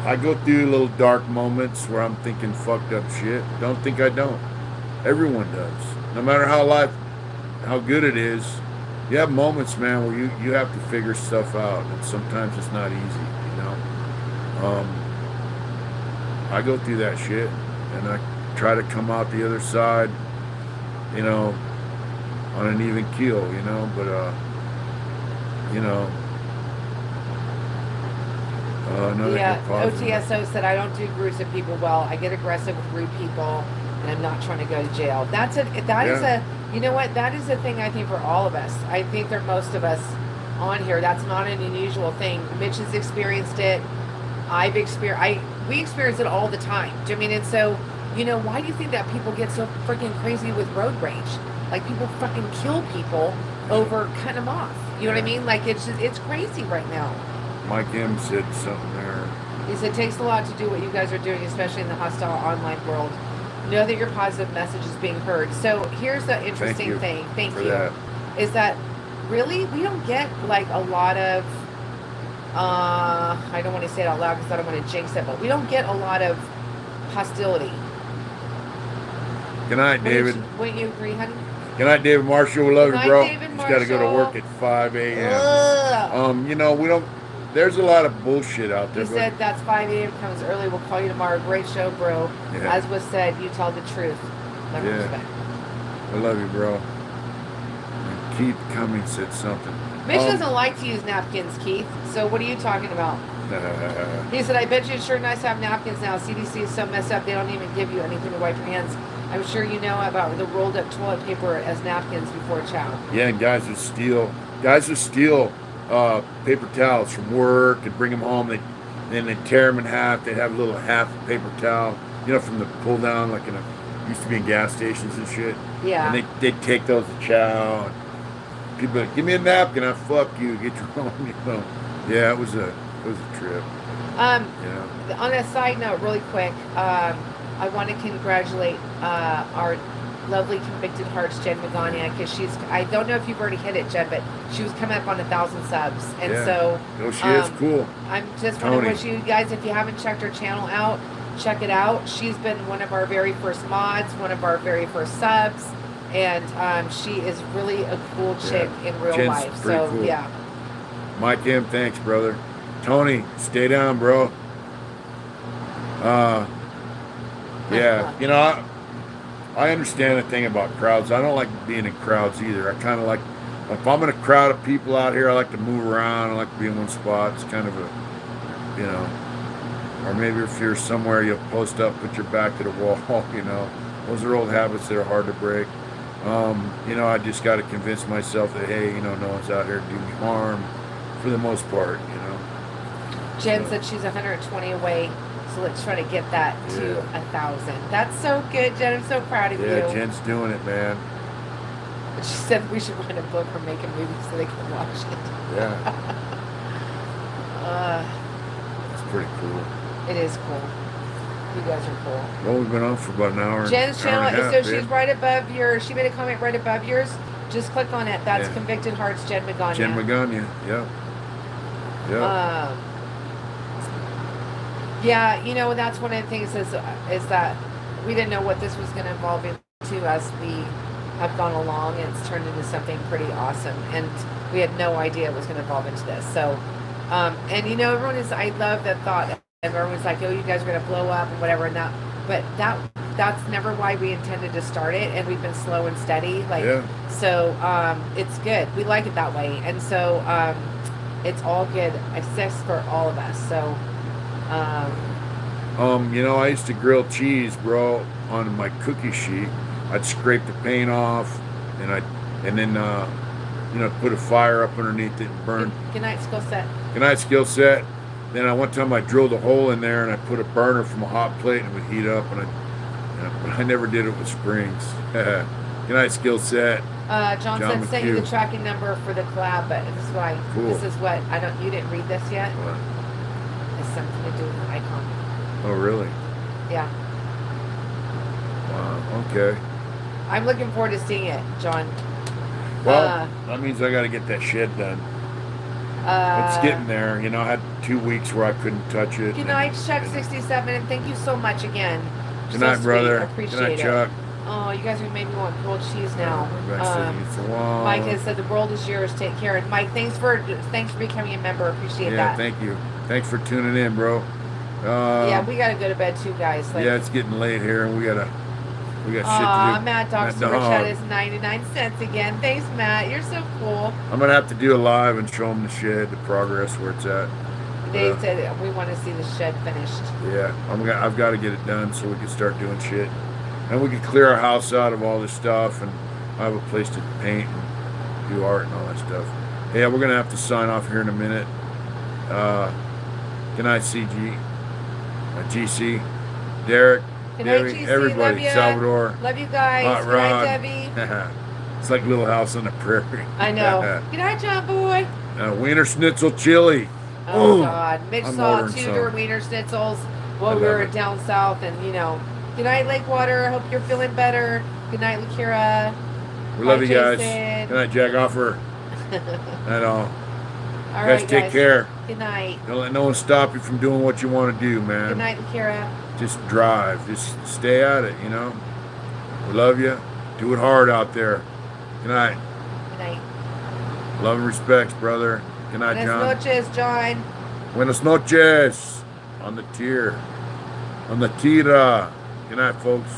I go through little dark moments where I'm thinking fucked up shit. Don't think I don't. Everyone does. No matter how good it is, you have moments, man, where you have to figure stuff out, and sometimes it's not easy, you know. I go through that shit, and I try to come out the other side, you know, on an even keel, you know. But you know. OTSO said, I don't do gruesome people well. I get aggressive with rude people, and I'm not trying to go to jail. You know what? That is a thing, I think, for all of us. I think for most of us on here, that's not an unusual thing. Mitch has experienced it. We experience it all the time. Do you mean? And so, you know, why do you think that people get so freaking crazy with road rage? Like people fucking kill people over cutting them off. You know what I mean? Like it's crazy right now. Mike M said something there. He said, it takes a lot to do what you guys are doing, especially in the hostile online world. Know that your positive message is being heard. So here's the interesting thing. Thank you. That. Is that really we don't get like a lot of I don't want to say it out loud because I don't want to jinx it, but we don't get a lot of hostility. Good night, David. Wouldn't you agree, honey? Good night, David Marshall. We love Good you, night, bro. David Just got to go to Marshall. work at 5 a.m. You know, we don't. There's a lot of bullshit out there. He said that's 5 a.m. comes early. We'll call you tomorrow. Great show, bro. Yeah. As was said, you tell the truth. Love and respect. I love you, bro. And Keith Cummings said something. Mitch doesn't like to use napkins, Keith. So what are you talking about? He said, I bet you it's sure nice to have napkins now. CDC is so messed up, they don't even give you anything to wipe your hands. I'm sure you know about the rolled up toilet paper as napkins before chow. Yeah, and guys would steal paper towels from work and bring them home. Then they'd tear them in half. They'd have a little half paper towel, you know, from the pull down, like used to be in gas stations and shit. Yeah. And they'd take those to chow. And people would, give me a napkin. I fuck you. Get your own, you know. Yeah, it was a trip. Yeah. On a side note, really quick, I want to congratulate our lovely Convicted Hearts Jen Magania, because I don't know if you've already hit it, Jen, but she was coming up on 1,000 subs, and so she is cool. I'm just want to wish you guys, if you haven't checked her channel out, check it out. She's been one of our very first mods, one of our very first subs, and she is really a cool chick in real Jen's life. pretty So cool. yeah. Mike M, thanks, brother. Tony, stay down, bro. Yeah, you know, I understand the thing about crowds. I don't like being in crowds either. I kind of like, if I'm in a crowd of people out here, I like to move around. I like to be in one spot. It's kind of a, you know, or maybe if you're somewhere, you'll post up, put your back to the wall, you know. Those are old habits that are hard to break. You know, I just got to convince myself that, hey, you know, no one's out here to do me harm for the most part, you know. Jen said she's 120 away, so let's try to get that to 1,000. That's so good, Jen. I'm so proud of you. Yeah, Jen's doing it, man. She said we should write a book or make a movie so they can watch it. Yeah. That's pretty cool. It is cool. You guys are cool. Well, we've been on for about an hour. Jen's hour and a channel, half, so she's right above she made a comment right above yours. Just click on it. That's Convicted Hearts Jen Magana. Jen Magana, yeah. Yeah. Yeah, you know, that's one of the things is that we didn't know what this was going to evolve into as we have gone along, and it's turned into something pretty awesome. And we had no idea it was going to evolve into this. So, and you know, I love that thought. And everyone's like, oh, you guys are going to blow up and whatever. And that's never why we intended to start it. And we've been slow and steady. So it's good. We like it that way. And so it's all good, except for all of us. So, you know, I used to grill cheese, bro, on my cookie sheet. I'd scrape the paint off, and then you know, put a fire up underneath it and burn. Good night, skill set. Good night, skill set. Then one time I drilled a hole in there and I put a burner from a hot plate and it would heat up, but I never did it with springs. Good night, skill set. John said send you the tracking number for the collab, but this is why. Cool. This is what you didn't read this yet. What? It's something to do with the icon. Oh, really? Yeah. Wow. Okay. I'm looking forward to seeing it, John. Well, that means I got to get that shed done. It's getting there. You know, I had 2 weeks where I couldn't touch it. Good night, Chuck67, and thank you so much again. Good night, brother. I appreciate Good night, Chuck. Oh, you guys have made me want grilled cheese now. Mike has said the world is yours. Take care. And Mike, thanks for becoming a member. Appreciate that. Yeah, thank you. Thanks for tuning in, bro. Yeah, we gotta go to bed too, guys. Yeah, it's getting late here, and we got shit to do. Matt Dog Super Chat is 99 cents again. Thanks, Matt. You're so cool. I'm gonna have to do a live and show them the shed, the progress where it's at. They said we want to see the shed finished. Yeah, I've got to get it done so we can start doing shit, and we can clear our house out of all this stuff, and I have a place to paint and do art and all that stuff. Yeah, we're gonna have to sign off here in a minute. Good night, CG, GC, Derek, Good night, Debbie, GC. everybody, Love ya. Salvador. Love you guys. Hot Good night, Rod. Debbie. It's like Little House on the Prairie. I know. Good night, John Boy. Wiener Schnitzel chili. Oh, Ooh, God. Mitch I'm saw ordering Tudor some. Wiener Schnitzels I while we love were it. down south, and good night, Lakewater. Hope you're feeling better. Good night, Lakira. We love Bye, you guys. Jason. Good night, Jack Offer. And All guys, right, take care. Good night. Don't let no one stop you from doing what you want to do, man. Good night, Lakira. Just drive. Just stay at it, We love you. Do it hard out there. Good night. Good night. Love and respects, brother. Good night, Buenas John. noches, John. Buenas noches. On the tier. On the tira. Good night, folks.